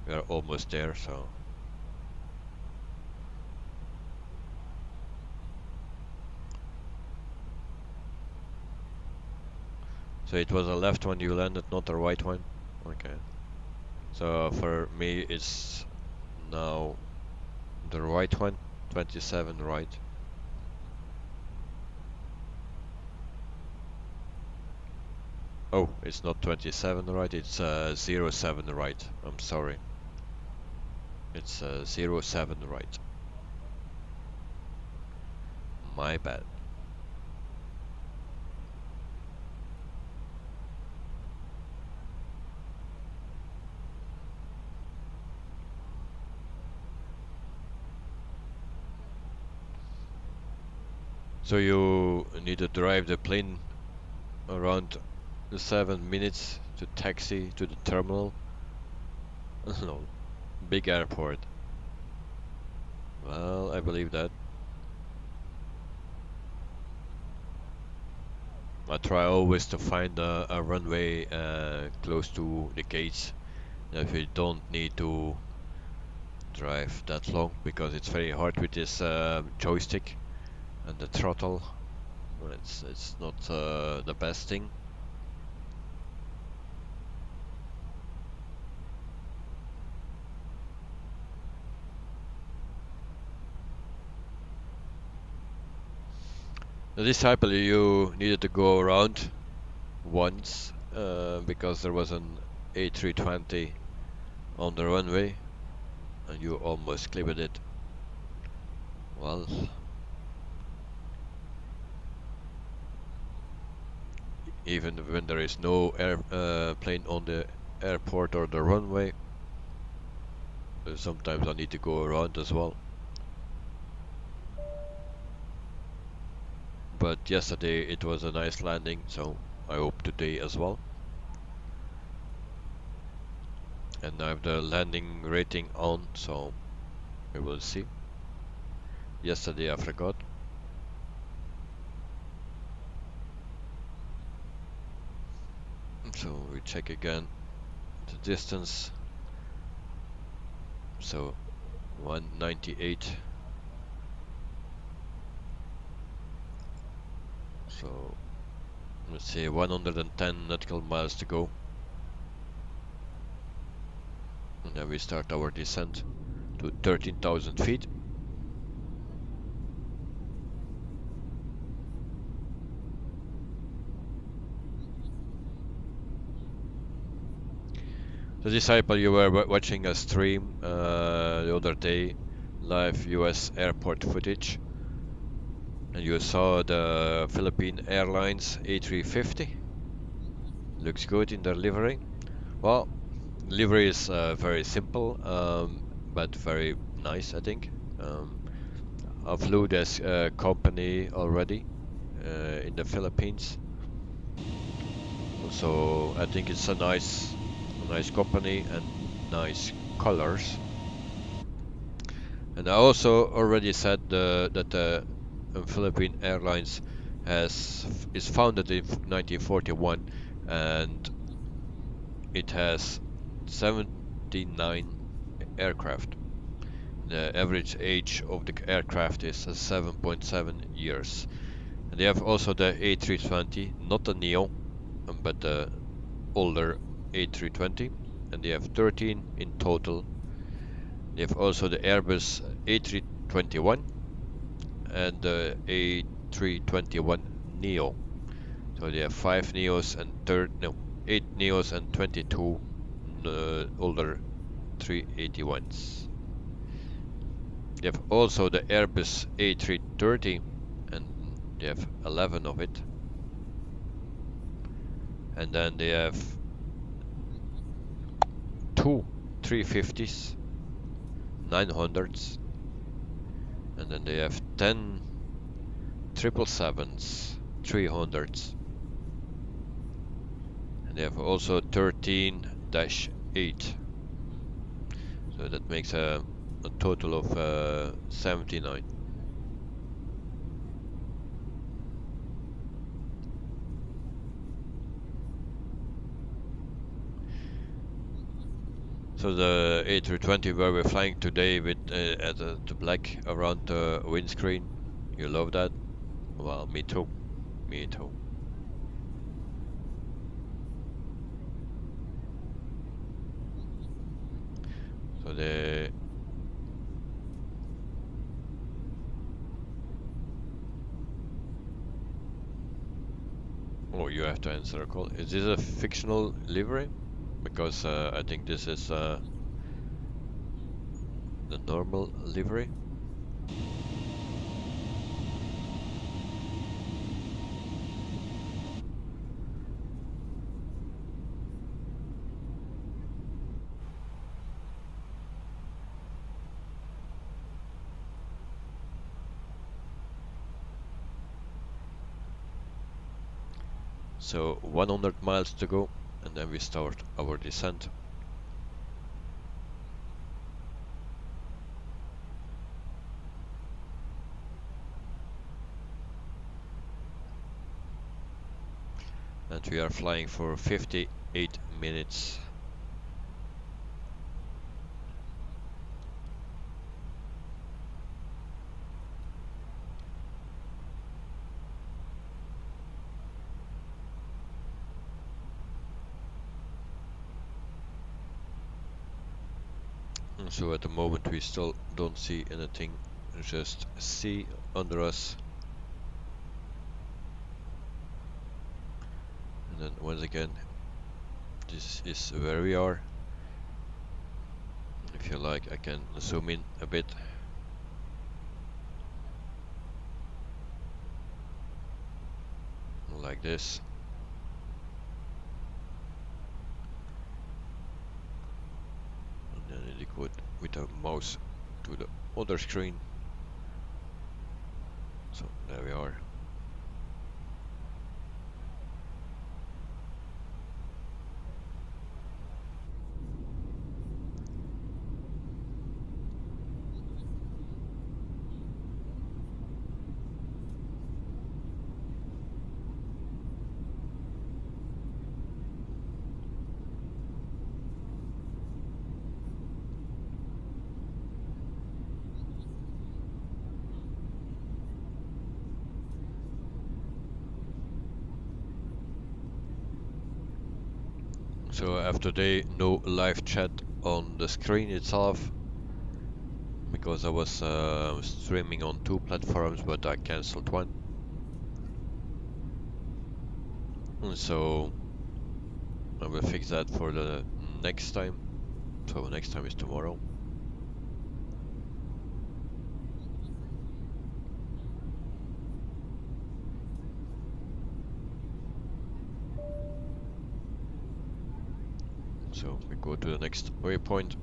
we are almost there. So it was a left one you landed, not a right one. Okay. So for me, it's now the right one, 27 right. Oh, it's not 27 right, it's 07 right. I'm sorry. It's 07 right. My bad. So you need to drive the plane around 7 minutes to taxi to the terminal. No, big airport. Well, I believe that. I try always to find a runway close to the gates if you don't need to drive that long, because it's very hard with this joystick and the throttle. It's not the best thing. The disciple, you needed to go around once because there was an A320 on the runway and you almost clipped it. Well, even when there is no plane on the airport or the runway, sometimes I need to go around as well. But yesterday it was a nice landing, so I hope today as well. And I have the landing rating on, so we will see. Yesterday I forgot. So we check again the distance. So 198. So let's say 110 nautical miles to go. And then we start our descent to 13,000 feet. The disciple, you were watching a stream the other day, live US airport footage, and you saw the Philippine Airlines A350. Looks good in their livery. Well, livery is very simple, but very nice, I think. I flew this company already in the Philippines, so I think it's a nice company and nice colors. And I also already said that Philippine Airlines is founded in 1941, and it has 79 aircraft. The average age of the aircraft is 7.7 years. And they have also the A320, not the Neo, but the older A320, and they have 13 in total. They have also the Airbus A321 and the A321 Neo. So they have 5 Neos and 8 Neos and 22 older 381s. They have also the Airbus A330, and they have 11 of it. And then they have 2 350s, 900s, and then they have 10 777s, 300s, and they have also 13-8. So that makes a total of 79. So the A320 where we're flying today with the black around the windscreen, you love that? Well, me too. Me too. So oh, you have to answer a call. Is this a fictional livery? Because I think this is the normal livery. So 100 miles to go, and then we start our descent. And we are flying for 58 minutes. And so at the moment we still don't see anything, just sea under us. And then once again, this is where we are. If you like, I can zoom in a bit. Like this. And then I go with the mouse to the other screen. So there we are. So after today, no live chat on the screen itself because I was streaming on 2 platforms, but I cancelled one. And so I will fix that for the next time. So next time is tomorrow. So we go to the next waypoint.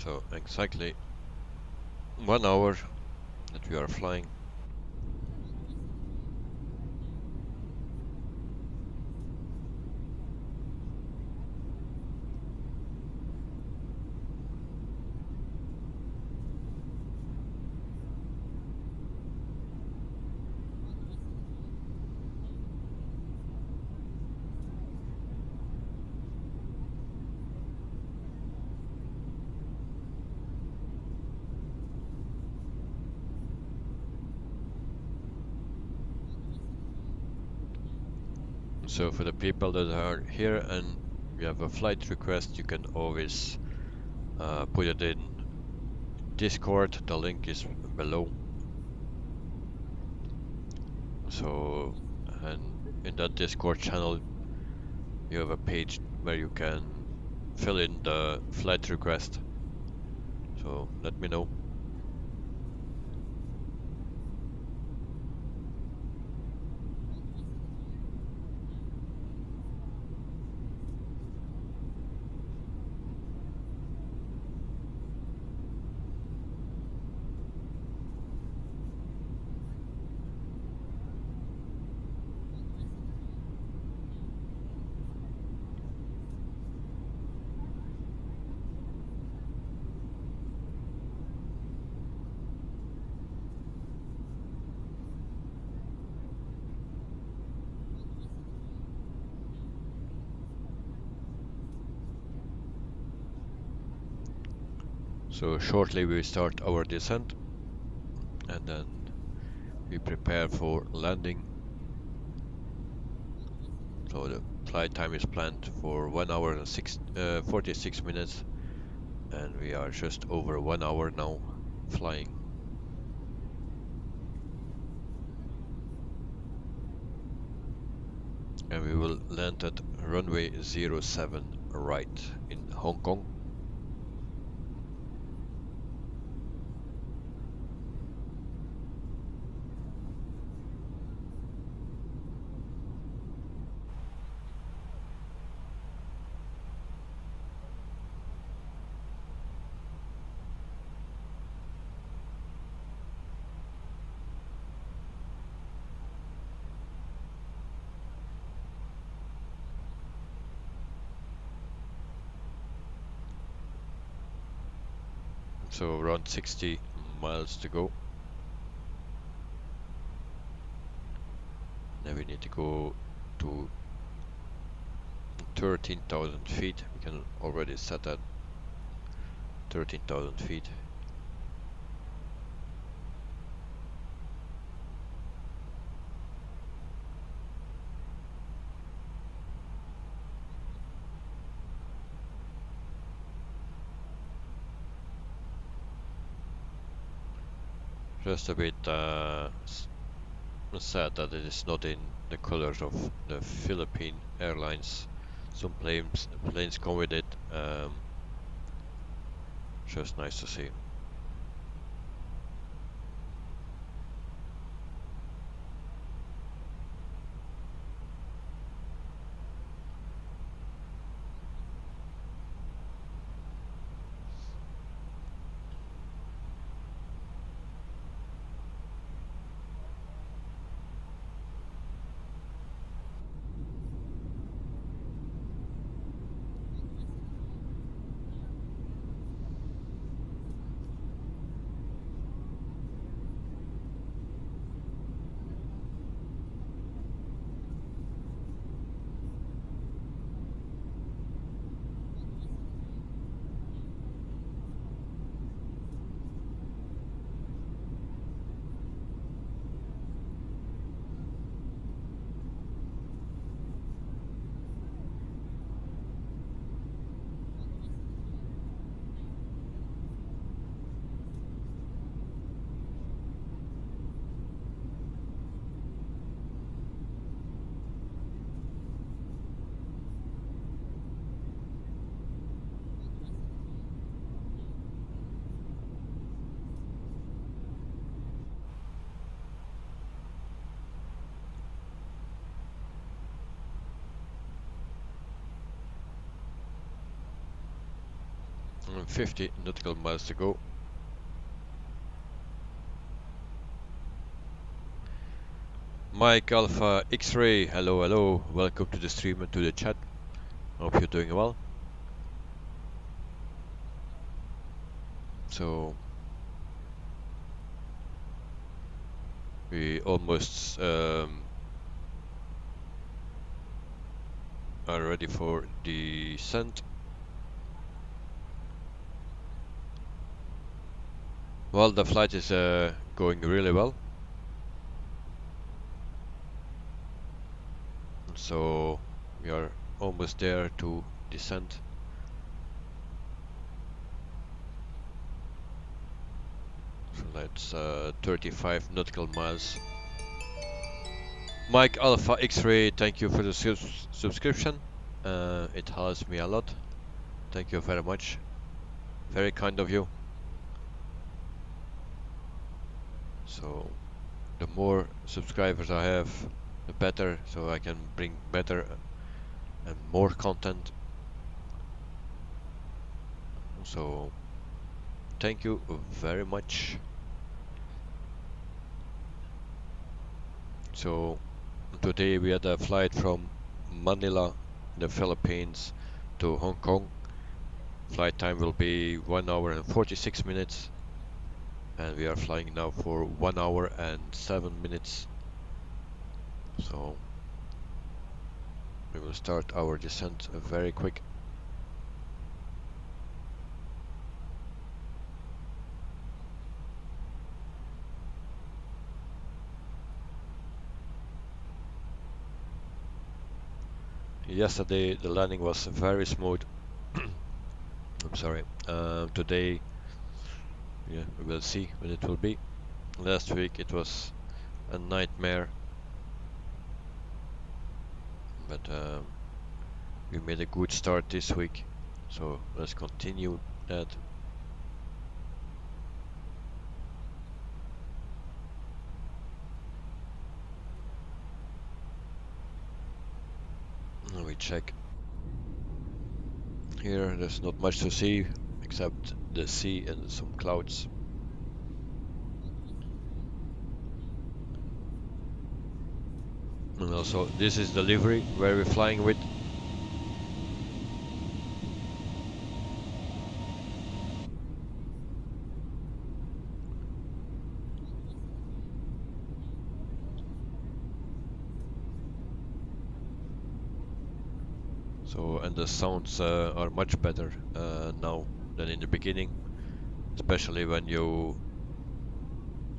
So exactly 1 hour that we are flying. So for the people that are here and you have a flight request, you can always put it in Discord. The link is below. So, and in that Discord channel, you have a page where you can fill in the flight request. So let me know. So shortly we start our descent and then we prepare for landing. So the flight time is planned for 1 hour and 46 minutes and we are just over 1 hour now flying. And we will land at runway 07 right in Hong Kong. So around 60 miles to go. Now we need to go to 13,000 feet. We can already set at 13,000 feet. Just a bit sad that it is not in the colors of the Philippine Airlines. Some planes come with it. Just nice to see. 150 nautical miles to go. Mike Alpha X-Ray, hello, hello. Welcome to the stream and to the chat. Hope you're doing well. So we almost are ready for descent. Well, the flight is going really well. So we are almost there to descend. So that's 35 nautical miles. Mike Alpha X-Ray, thank you for the subscription. It helps me a lot. Thank you very much. Very kind of you. So the more subscribers I have, the better, so I can bring better and more content. So thank you very much. So today we had a flight from Manila, the Philippines, to Hong Kong. Flight time will be 1 hour and 46 minutes, and we are flying now for 1 hour and 7 minutes. So we will start our descent very quick. Yesterday the landing was very smooth. I'm sorry. Today, yeah, we will see what it will be. Last week it was a nightmare, but we made a good start this week, so let's continue that. And we check. Here there's not much to see except the sea and some clouds. And also this is the livery where we're flying with. So, and the sounds are much better now than in the beginning, especially when you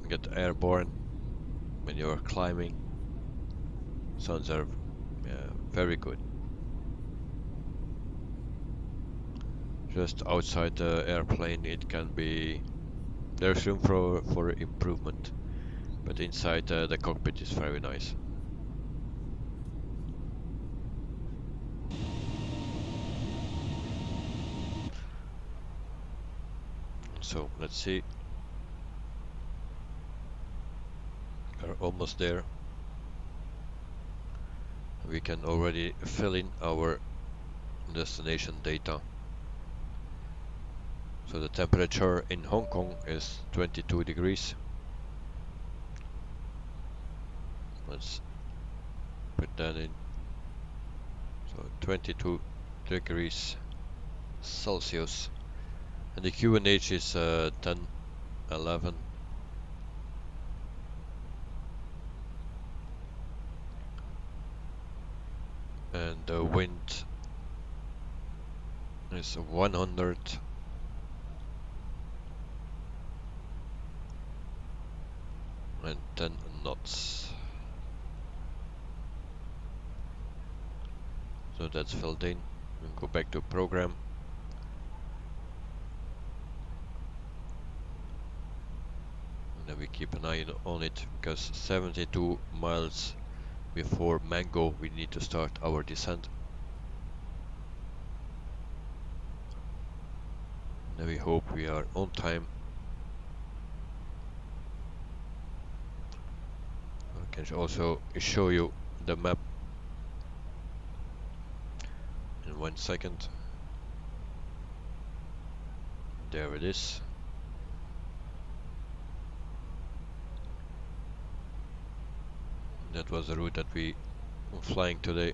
get airborne, when you are climbing. Sounds are very good. Just outside the airplane it can be, there's room for improvement, but inside the cockpit is very nice. So let's see, we're almost there. We can already fill in our destination data. So the temperature in Hong Kong is 22 degrees. Let's put that in. So 22 degrees Celsius. And the QNH is 1011. And the wind is 110 knots. So that's filled in. We'll go back to program. And then we keep an eye on it, because 72 miles before Mango we need to start our descent. And we hope we are on time. I can also show you the map in 1 second. There it is. That was the route that we were flying today.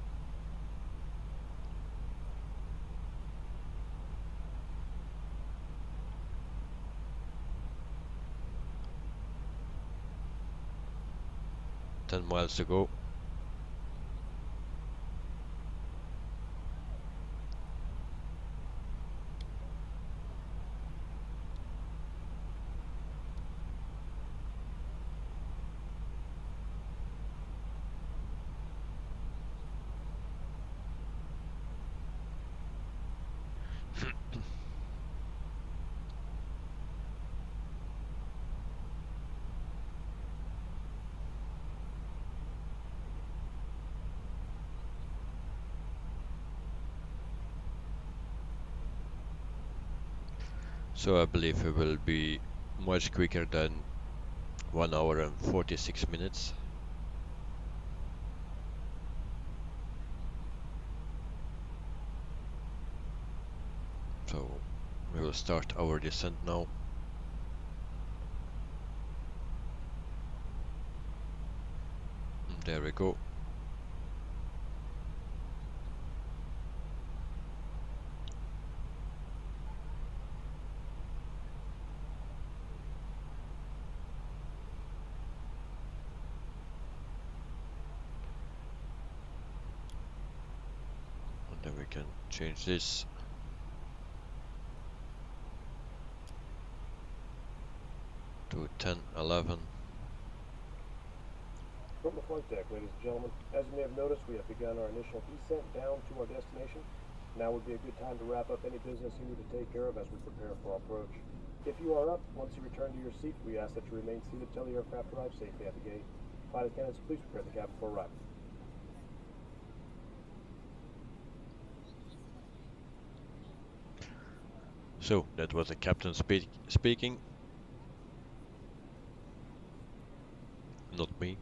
Ten miles to go. So I believe it will be much quicker than 1 hour and 46 minutes. So we will start our descent now. And there we go. And then we can change this to 10:11.
From the flight deck, ladies and gentlemen, as you may have noticed, we have begun our initial descent down to our destination. Now would be a good time to wrap up any business you need to take care of as we prepare for our approach. If you are up, once you return to your seat, we ask that you remain seated till the aircraft arrives safely at the gate. Flight attendants, please prepare the cabin for arrival.
So that was the captain speaking, not me.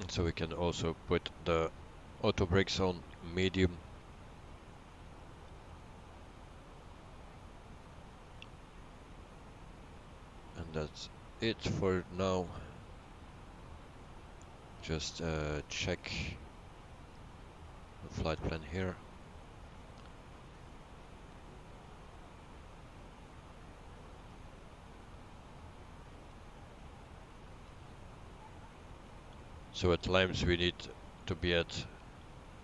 So we can also put the auto brakes on medium. And that's it for now. Just check the flight plan here. So at Limes we need to be at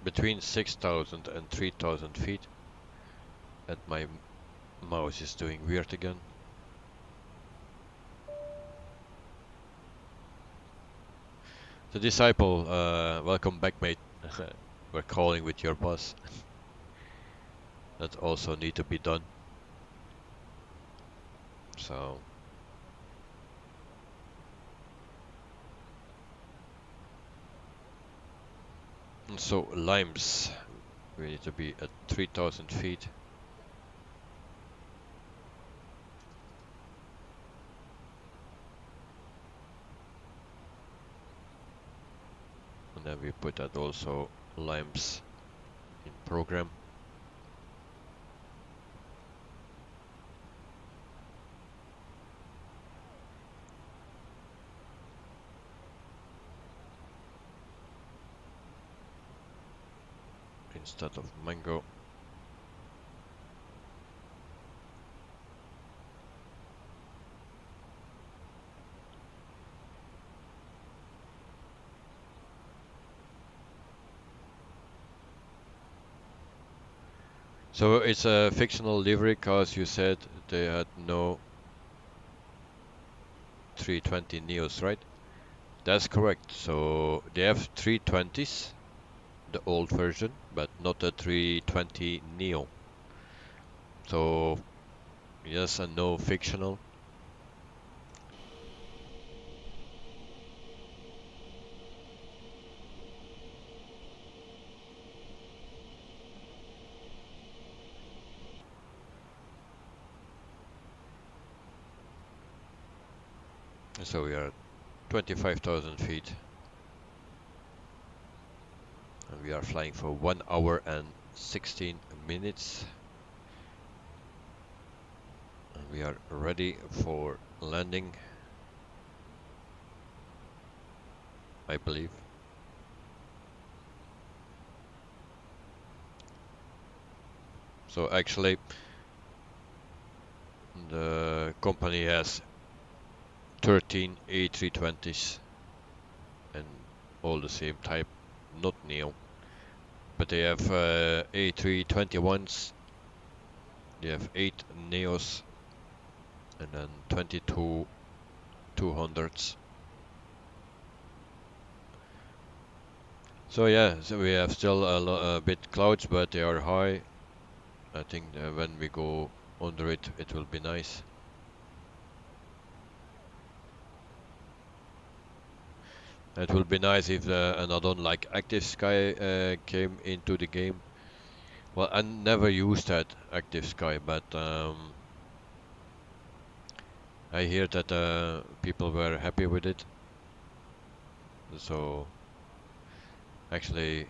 between 6,000 and 3,000 feet. And my mouse is doing weird again. The disciple, welcome back, mate. We're calling with your boss. That also need to be done. So Limes, we need to be at 3,000 feet. And then we put that also Limes in program. Instead of Mango. So it's a fictional livery because you said they had no 320 Neos, right? That's correct. So they have 320s, the old version, but not the 320 Neo. So yes and no fictional. So we are at 25,000 feet. And we are flying for 1 hour and 16 minutes. And we are ready for landing, I believe. So actually, the company has 13 A320s and all the same type, not Neo. But they have A321s, they have 8 Neos, and then 22 200s. So yeah, so we have still a bit clouds, but they are high. I think when we go under it, it will be nice. It will be nice if an add-on like Active Sky came into the game. Well, I never used that Active Sky, but I hear that people were happy with it. So actually,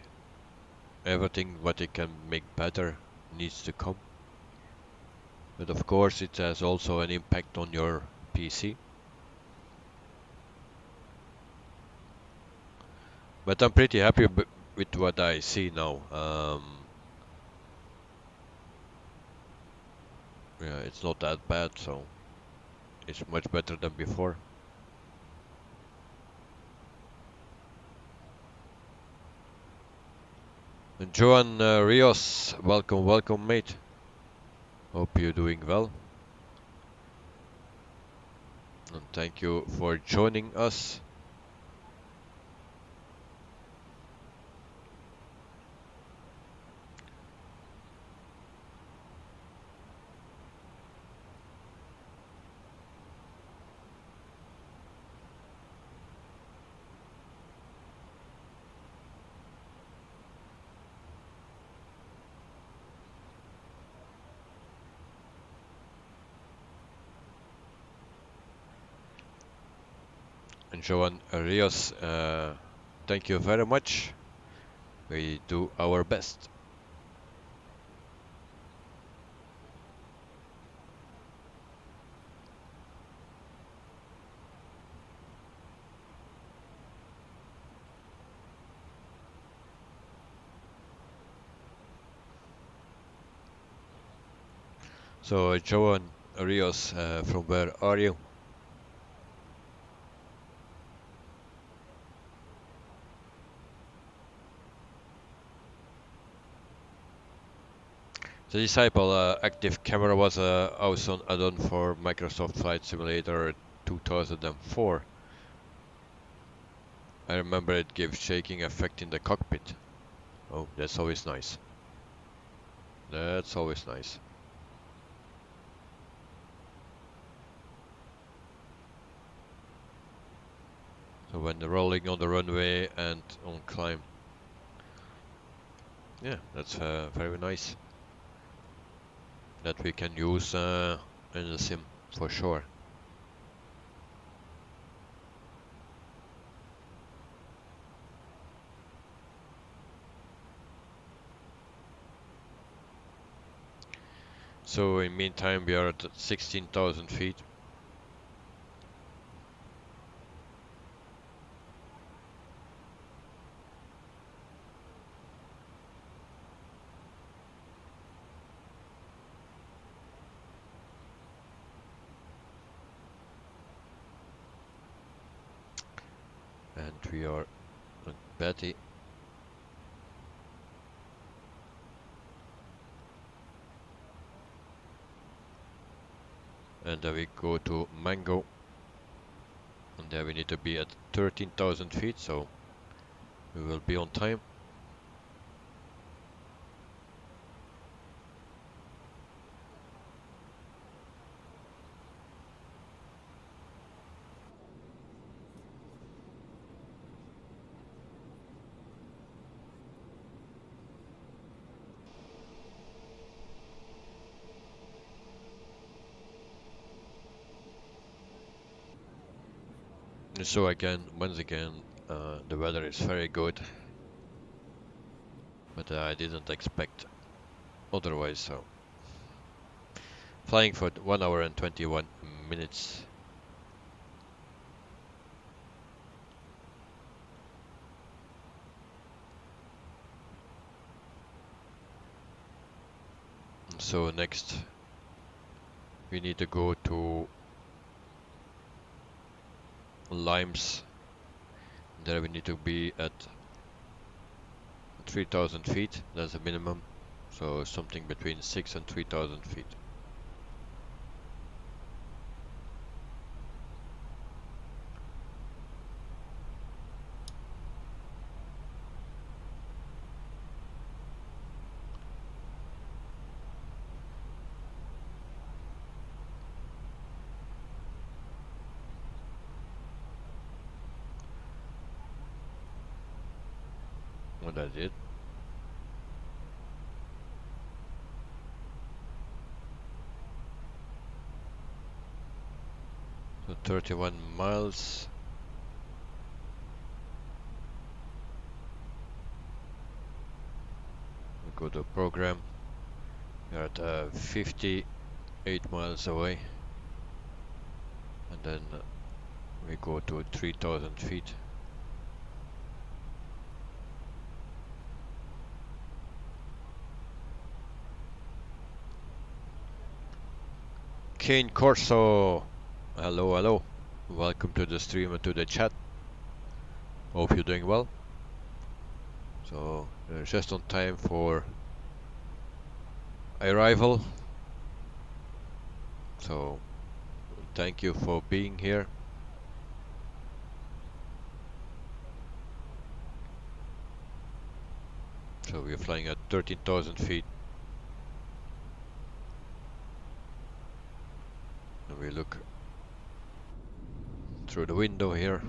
everything what it can make better needs to come. But of course, it has also an impact on your PC. But I'm pretty happy with what I see now. Yeah, it's not that bad, so it's much better than before. And Joan Rios, welcome, welcome, mate. Hope you're doing well. And thank you for joining us. And Joan Rios, thank you very much. We do our best. So Joan Rios, from where are you? The Disciple active camera was a awesome add-on for Microsoft Flight Simulator 2004. I remember it gave shaking effect in the cockpit. Oh, that's always nice. That's always nice. So when they're rolling on the runway and on climb. Yeah, that's very nice. That we can use in the sim for sure. So in meantime we are at 16,000 feet. And we are at Betty. And then we go to Mango. And there we need to be at 13,000 feet, so we will be on time. So again, once again, the weather is very good, but I didn't expect otherwise. So flying for 1 hour and 21 minutes. So next we need to go to Limes. There we need to be at 3,000 feet. That's a minimum. So something between 6 and 3,000 feet. What I did. So 31 miles. We go to program. We are at 58 miles away. And then we go to 3,000 feet. Kane Corso. Hello, hello. Welcome to the stream and to the chat. Hope you're doing well. So just on time for arrival. So thank you for being here. So we're flying at 13,000 feet. And we look through the window here.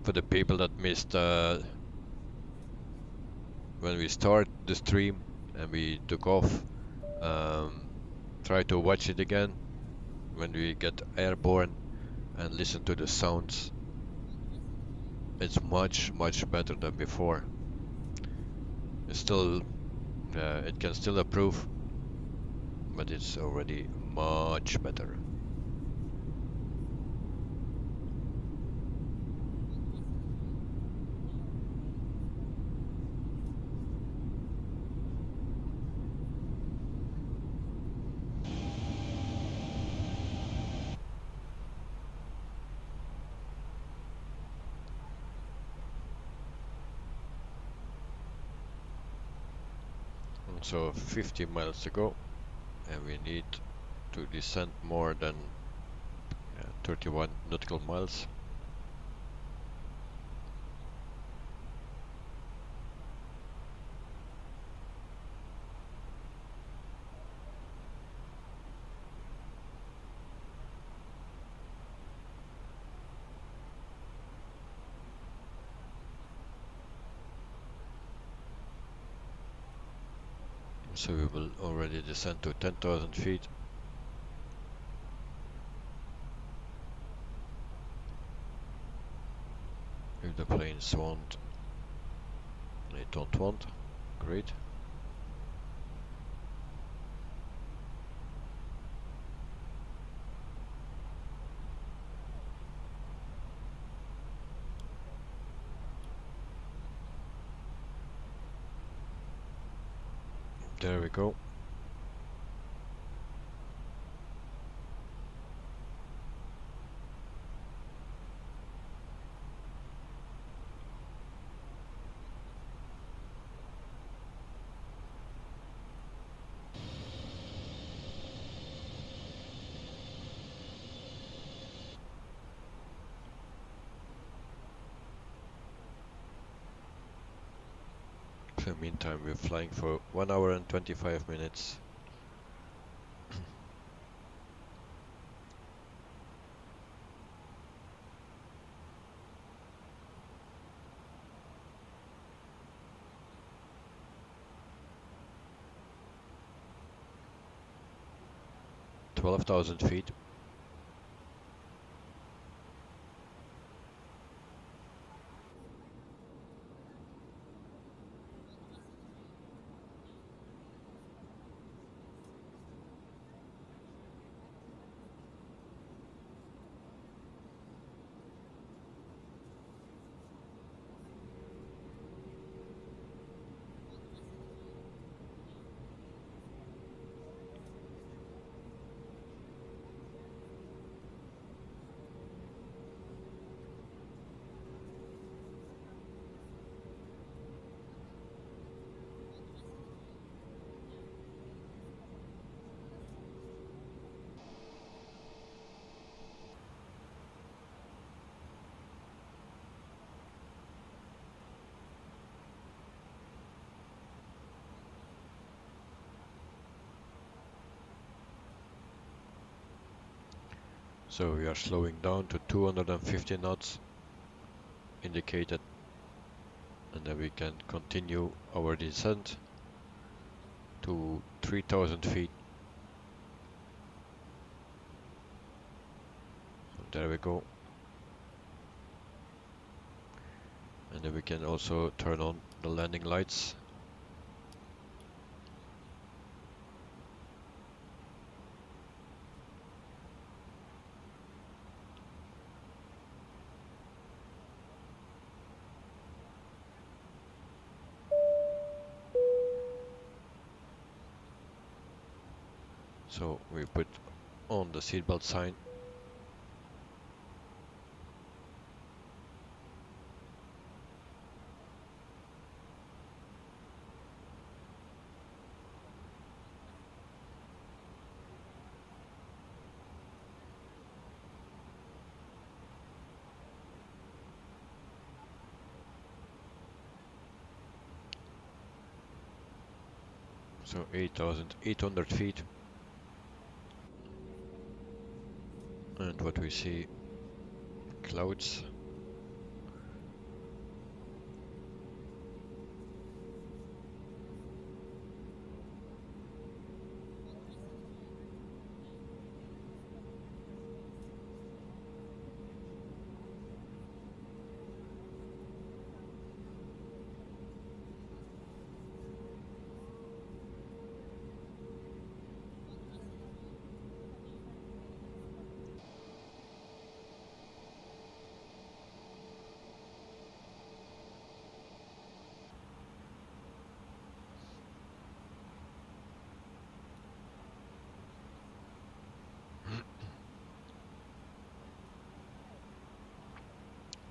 For the people that missed when we start the stream and we took off, try to watch it again when we get airborne and listen to the sounds. It's much better than before. It's still it can still improve, but it's already much better. So 50 miles to go, and we need to descend more than 31 nautical miles. So we will already descend to 10,000 feet. If the planes want, they don't want, great. There we go. Meantime, we're flying for 1 hour and 25 minutes. $12,000 feet. So we are slowing down to 250 knots indicated, and then we can continue our descent to 3,000 feet. So there we go. And then we can also turn on the landing lights. So we put on the seatbelt sign. So 8,800 feet. And what we see, clouds.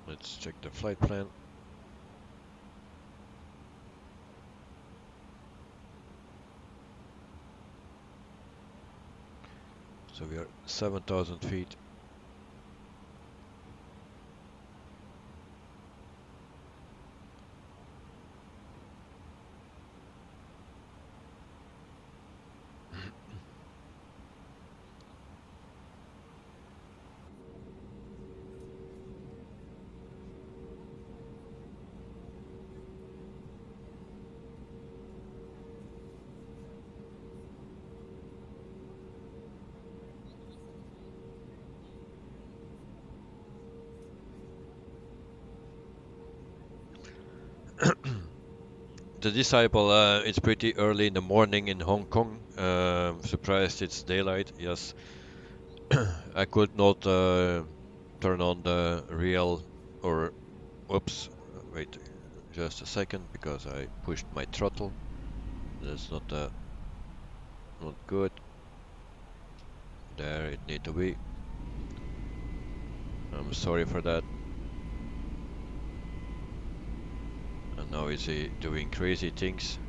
Let's check the flight plan. So we are 7,000 feet. The Disciple, it's pretty early in the morning in Hong Kong. Surprised it's daylight. Yes, I could not turn on the real, or whoops, wait just a second, because I pushed my throttle. That's not not good. There it need to be. I'm sorry for that. And now is he doing crazy things?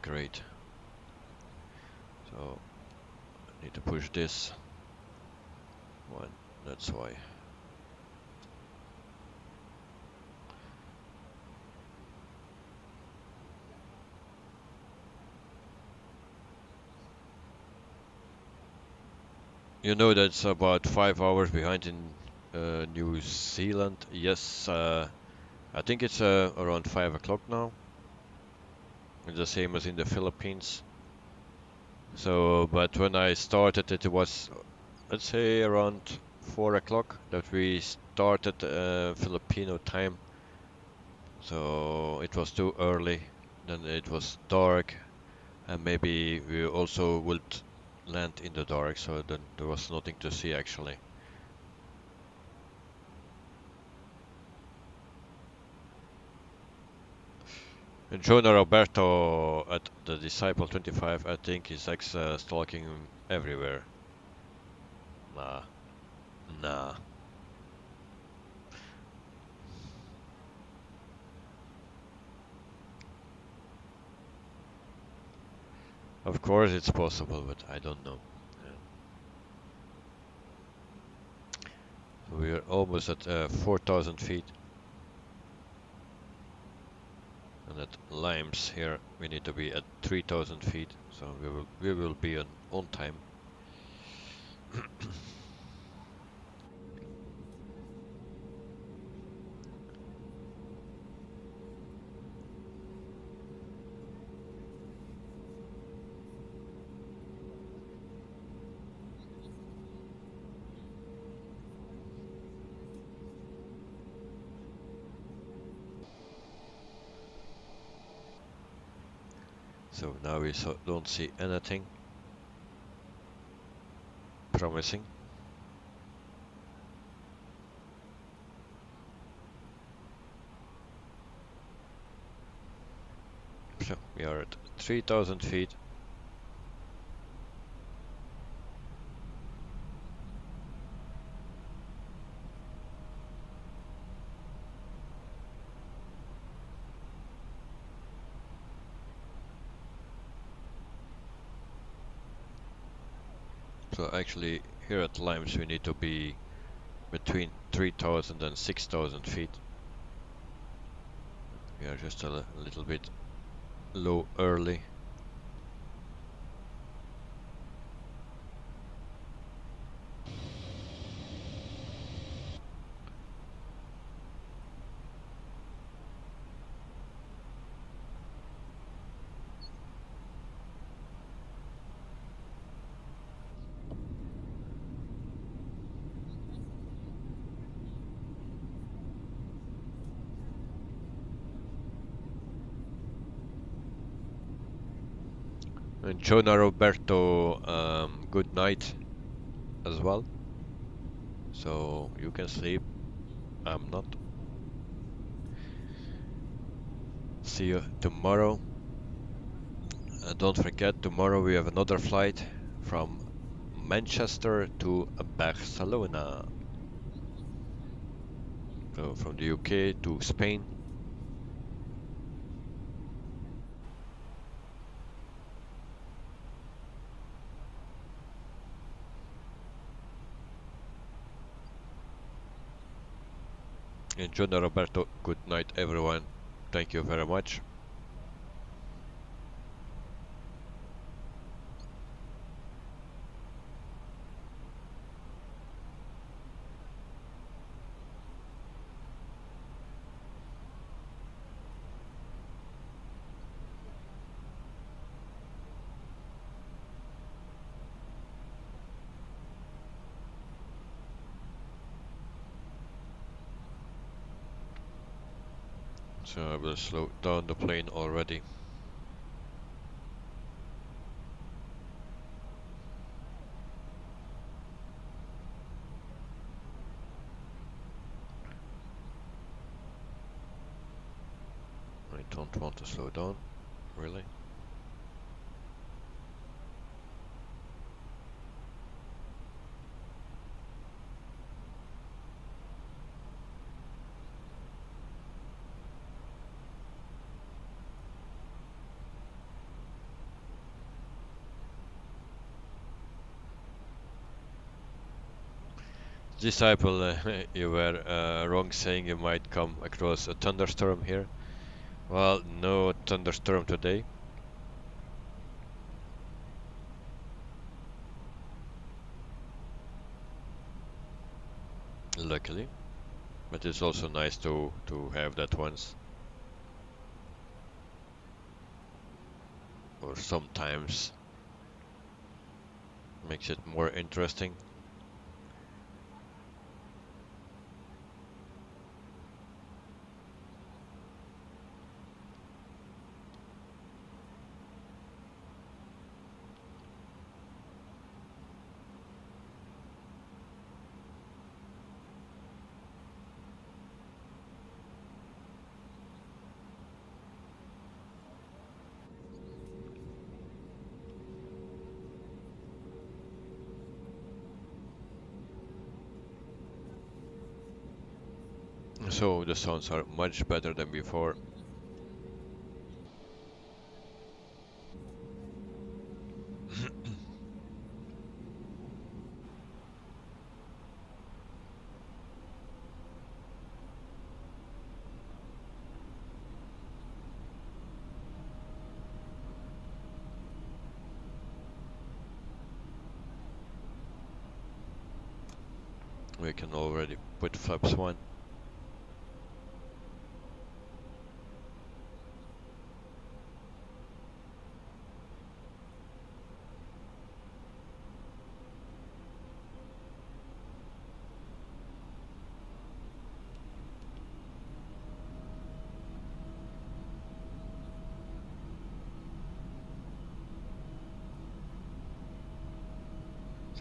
Great. So I need to push this one. That's why. You know that's about 5 hours behind in New Zealand. Yes, I think it's around 5 o'clock now. It's the same as in the Philippines. So, but when I started it was, let's say, around 4 o'clock that we started Filipino time. So it was too early. Then it was dark, and maybe we also would land in the dark. So then there was nothing to see actually. And Jonah Roberto at the Disciple 25, I think, is stalking him everywhere. Nah, nah. Of course it's possible, but I don't know. So we are almost at 4,000 feet. And at Limes here we need to be at 3,000 feet. So we will be on time. So now we don't see anything promising. So we are at 3,000 feet. So actually here at Limes we need to be between 3,000 and 6,000 feet. We are just a little bit low early. And Jonah Roberto, good night as well. So you can sleep. I'm not. See you tomorrow. Don't forget, tomorrow we have another flight from Manchester to Barcelona. So from the UK to Spain. And Jonah Roberto, good night everyone. Thank you very much. So I will slow down the plane already. I don't want to slow down, really. Disciple, you were wrong saying you might come across a thunderstorm here. Well, no thunderstorm today. luckily. But it's also nice to have that once. Or sometimes. Makes it more interesting. So the sounds are much better than before. We can already put flaps 1.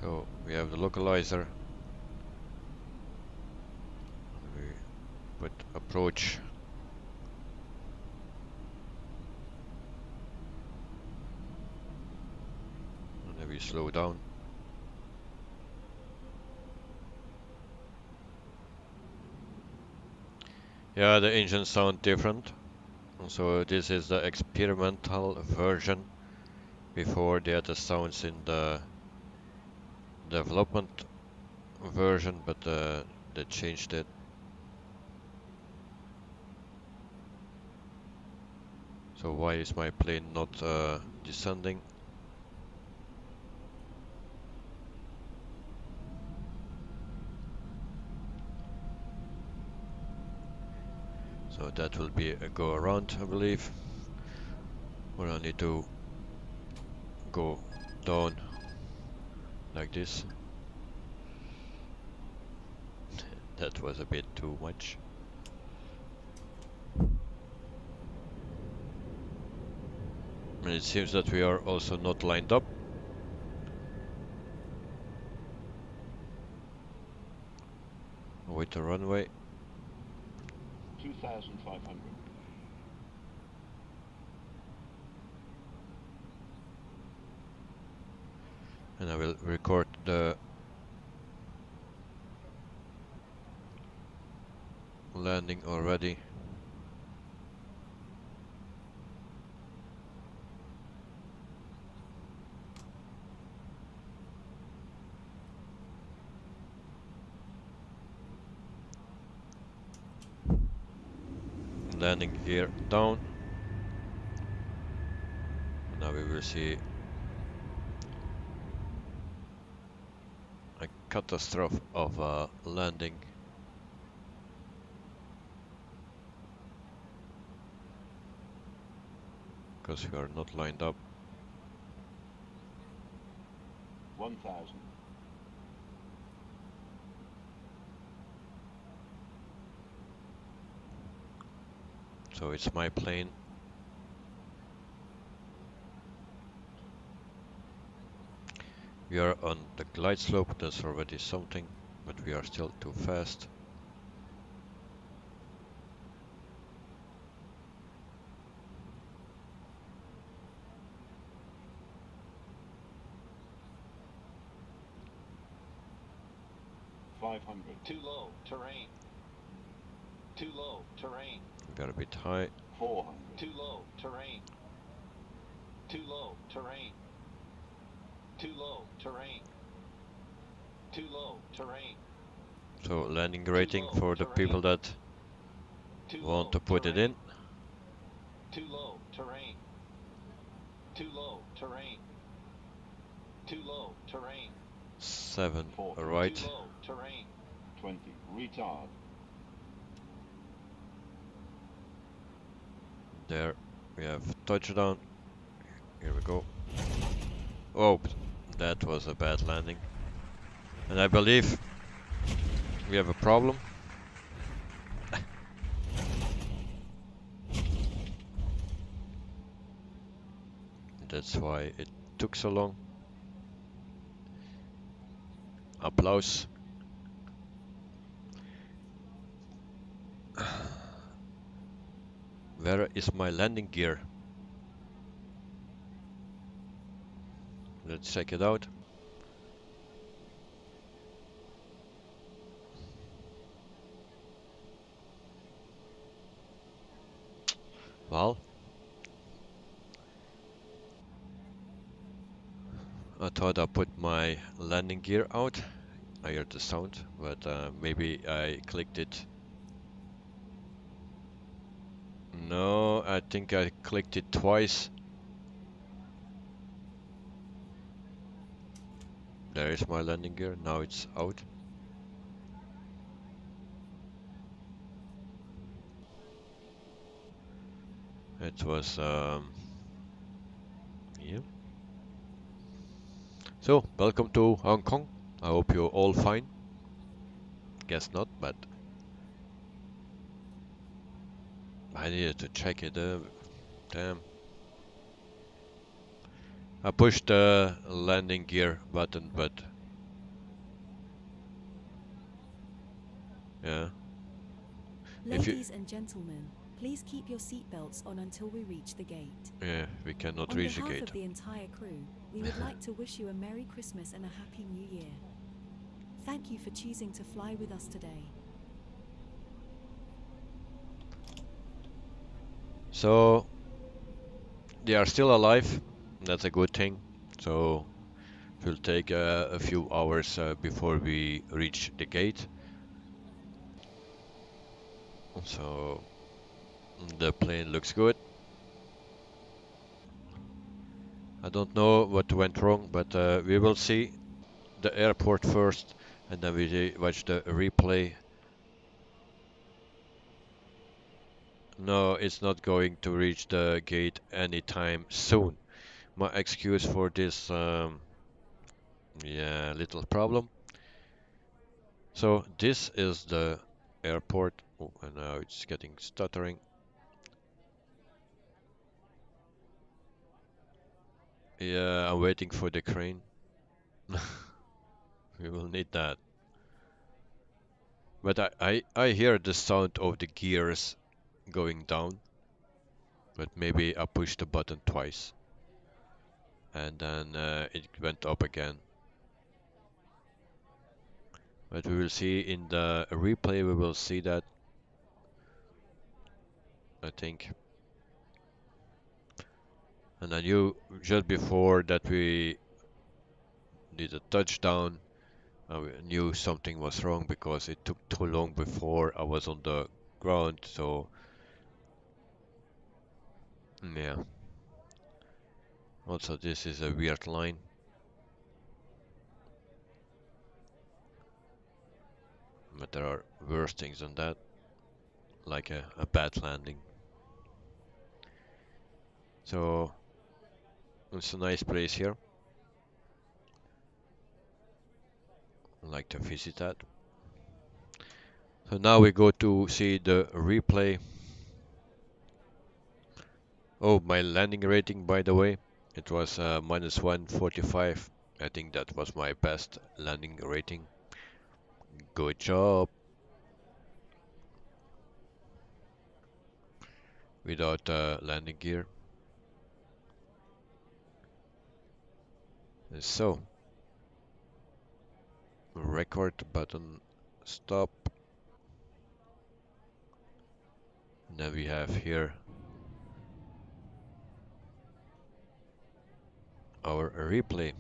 So we have the localizer. We put approach. And then we slow down. Yeah, the engines sound different. So this is the experimental version. Before they had the sounds in the development version, but they changed it. So why is my plane not descending? So that will be a go around, I believe. Where I need to go down like this. That was a bit too much. And it seems that we are also not lined up. With the runway.
2,500.
And I will record the landing already. Landing gear down. And now we will see a catastrophe of a landing. Because we are not lined up.
1,000.
So it's my plane. We are on the glide slope, that's already something, but we are still too fast.
Too low, terrain. Too low, terrain.
We got a bit high.
400. Too low, terrain. Too low, terrain. Too low, terrain. Too low, terrain.
So landing rating for the people that want to put it in.
Too low, terrain. Too low, terrain. Too low, terrain.
7, alright.
Too low, terrain.
MSFS2020. Retard.
There we have touchdown. Here we go. Oh, that was a bad landing. And I believe we have a problem. That's why it took so long. Applause. Where is my landing gear? Let's check it out. Well, I thought I put my landing gear out. I heard the sound, but maybe I clicked it. No, I think I clicked it twice. There is my landing gear. Now it's out. It was yeah. So, welcome to Hong Kong. I hope you're all fine. Guess not, but I needed to check it. Damn. I pushed the landing gear button, but yeah.
Ladies and gentlemen, please keep your seatbelts on until we reach the gate.
Yeah, we cannot
On
reach the
behalf
gate.
of the entire crew, we would like to wish you a Merry Christmas and a Happy New Year. Thank you for choosing to fly with us today.
So they are still alive. That's a good thing. So it will take a few hours before we reach the gate. So the plane looks good. I don't know what went wrong, but we will see the airport first, and then we watch the replay. No, it's not going to reach the gate anytime soon. My excuse for this, yeah, little problem. So this is the airport. Oh, and now it's getting stuttering. Yeah, I'm waiting for the crane. We will need that. But I hear the sound of the gears going down. But maybe I pushed the button twice. And then it went up again. But we will see in the replay, we will see that, I think. And I knew just before that we did a touchdown, I knew something was wrong because it took too long before I was on the ground. So yeah. Also, this is a weird line. But there are worse things than that, like a bad landing. So it's a nice place here. I like to visit that. So now we go to see the replay. Oh, my landing rating, by the way, it was minus 145. I think that was my best landing rating. Good job. Without landing gear. So, record button, stop. And then we have here our replay.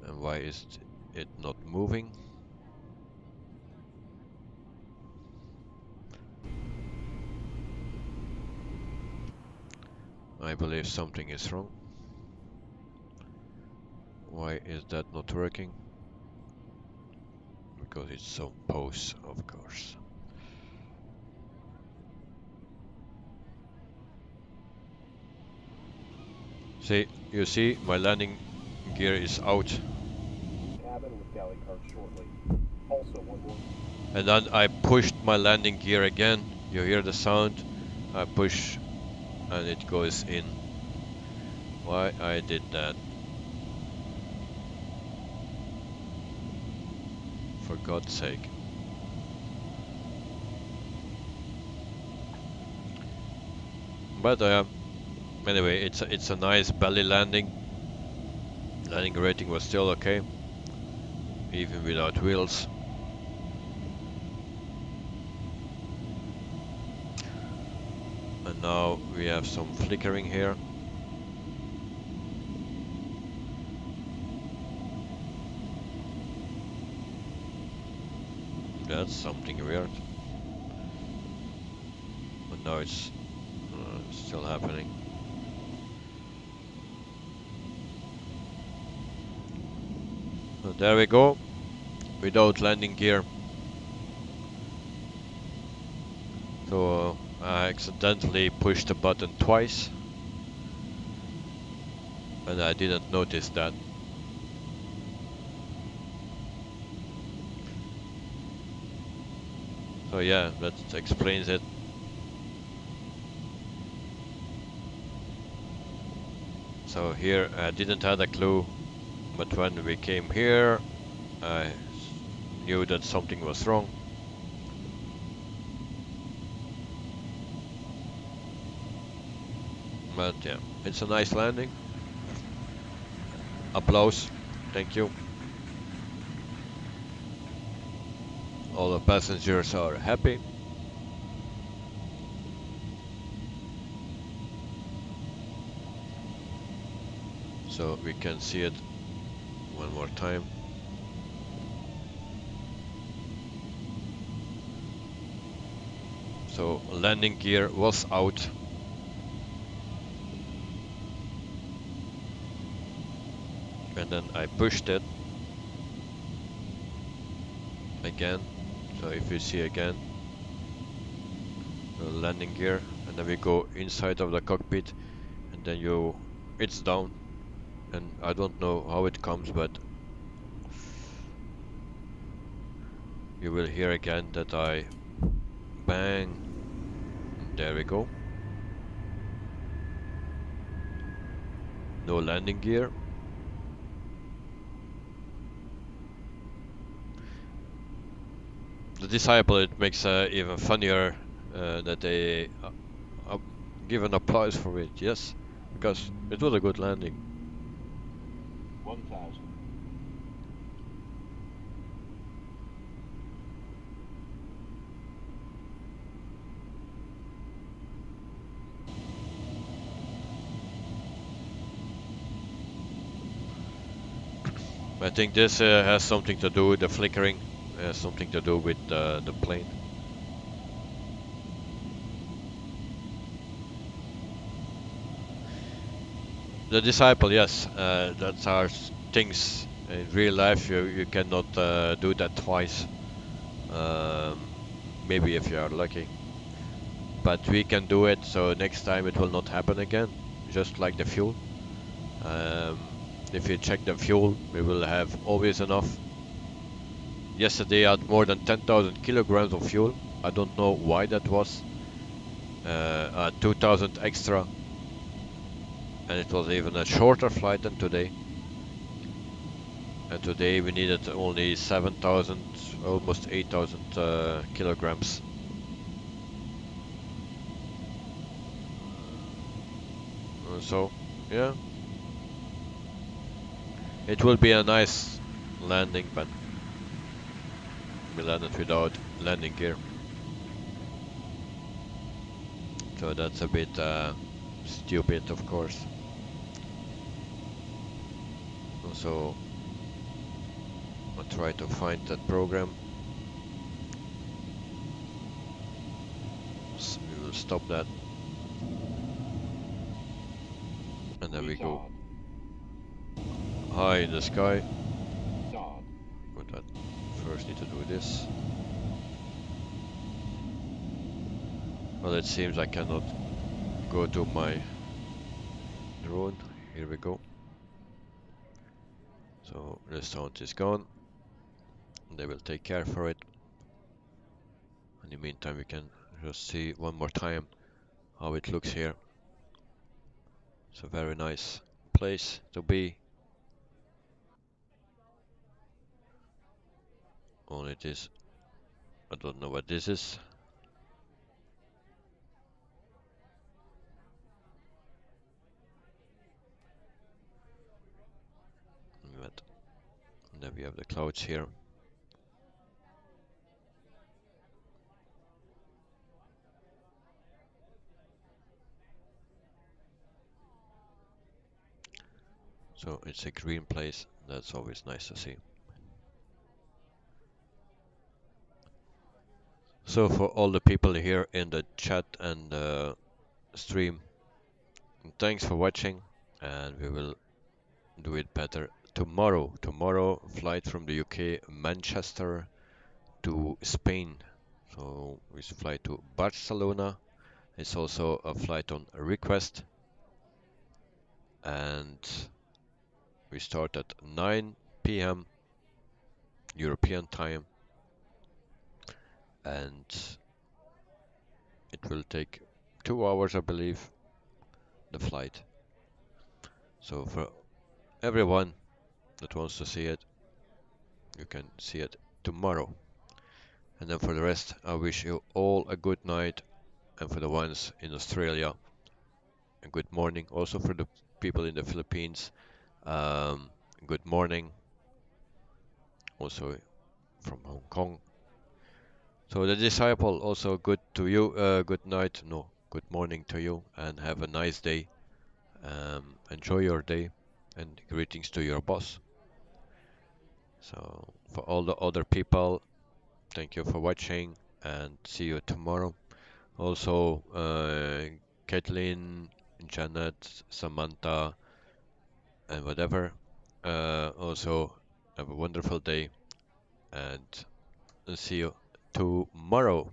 And why is it not moving? I believe something is wrong. Why is that not working? Because it's on pause, of course. See, you see, my landing gear is out.
Cabin with galley cart shortly. Also one more.
And then I pushed my landing gear again. You hear the sound. I push and it goes in. Why I did that? For God's sake. But anyway, it's a nice belly landing. Landing rating was still okay, even without wheels. And now we have some flickering here. That's something weird. But now it's still happening. So there we go, without landing gear. So I accidentally pushed the button twice and I didn't notice that. So yeah, that explains it. So here I didn't have a clue, but when we came here I knew that something was wrong. But yeah, it's a nice landing. Applause, thank you. All the passengers are happy. So we can see it one more time. So landing gear was out. And then I pushed it again. So if you see again, the landing gear, and then we go inside of the cockpit, and then it's down. And I don't know how it comes, but you will hear again that I bang. There we go. No landing gear. The Disciple, it makes even funnier that they give an applause for it, yes, because it was a good landing.
1000.
I think this has something to do with the flickering, has something to do with the plane. The Disciple, yes, that's our things in real life. You cannot do that twice. Maybe if you are lucky, but we can do it. So next time it will not happen again. Just like the fuel. If you check the fuel, we will have always enough. Yesterday I had more than 10,000 kilograms of fuel. I don't know why that was. 2,000 extra. And it was even a shorter flight than today. And today we needed only 7,000, almost 8,000 kilograms. So, yeah. It will be a nice landing, but we landed without landing gear. So that's a bit stupid, of course. So I'll try to find that program. So we will stop that. And then we go. high in the sky. But I first need to do this. Well, it seems I cannot go to my drone. Here we go. So the sound is gone. They will take care for it. In the meantime, we can just see one more time how it looks here. It's a very nice place to be. Only this, I don't know what this is. But then we have the clouds here. So it's a green place. That's always nice to see. So for all the people here in the chat and stream, thanks for watching, and we will do it better tomorrow. Tomorrow, flight from the UK, Manchester to Spain. So we fly to Barcelona. It's also a flight on request, and we start at 9 p.m. European time, and it will take 2 hours, I believe, the flight. So for everyone that wants to see it, you can see it tomorrow. And then for the rest, I wish you all a good night, and for the ones in Australia, a good morning. Also for the people in the Philippines, good morning. Also from Hong Kong. So the disciple, also good to you, good night, no, good morning to you, and have a nice day. Enjoy your day, and greetings to your boss. So for all the other people, thank you for watching, and see you tomorrow. Also, Caitlin, Janet, Samantha, and whatever. Also, have a wonderful day, and see you tomorrow.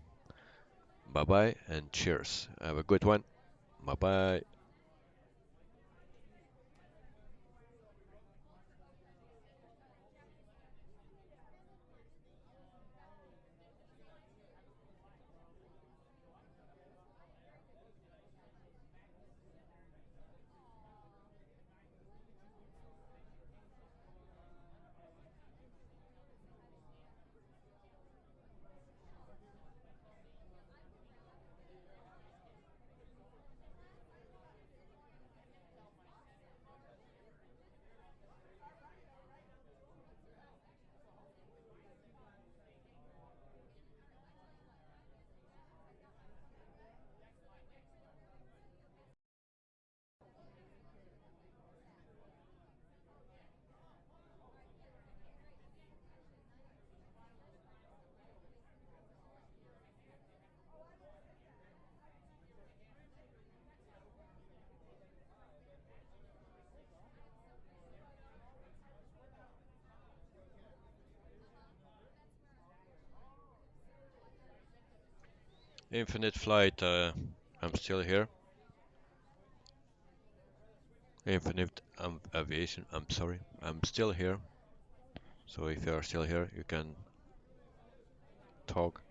Bye bye and cheers. Have a good one. Bye bye. Infinite Flight, I'm still here. Infinite Aviation, I'm sorry, I'm still here. So if you are still here, you can talk.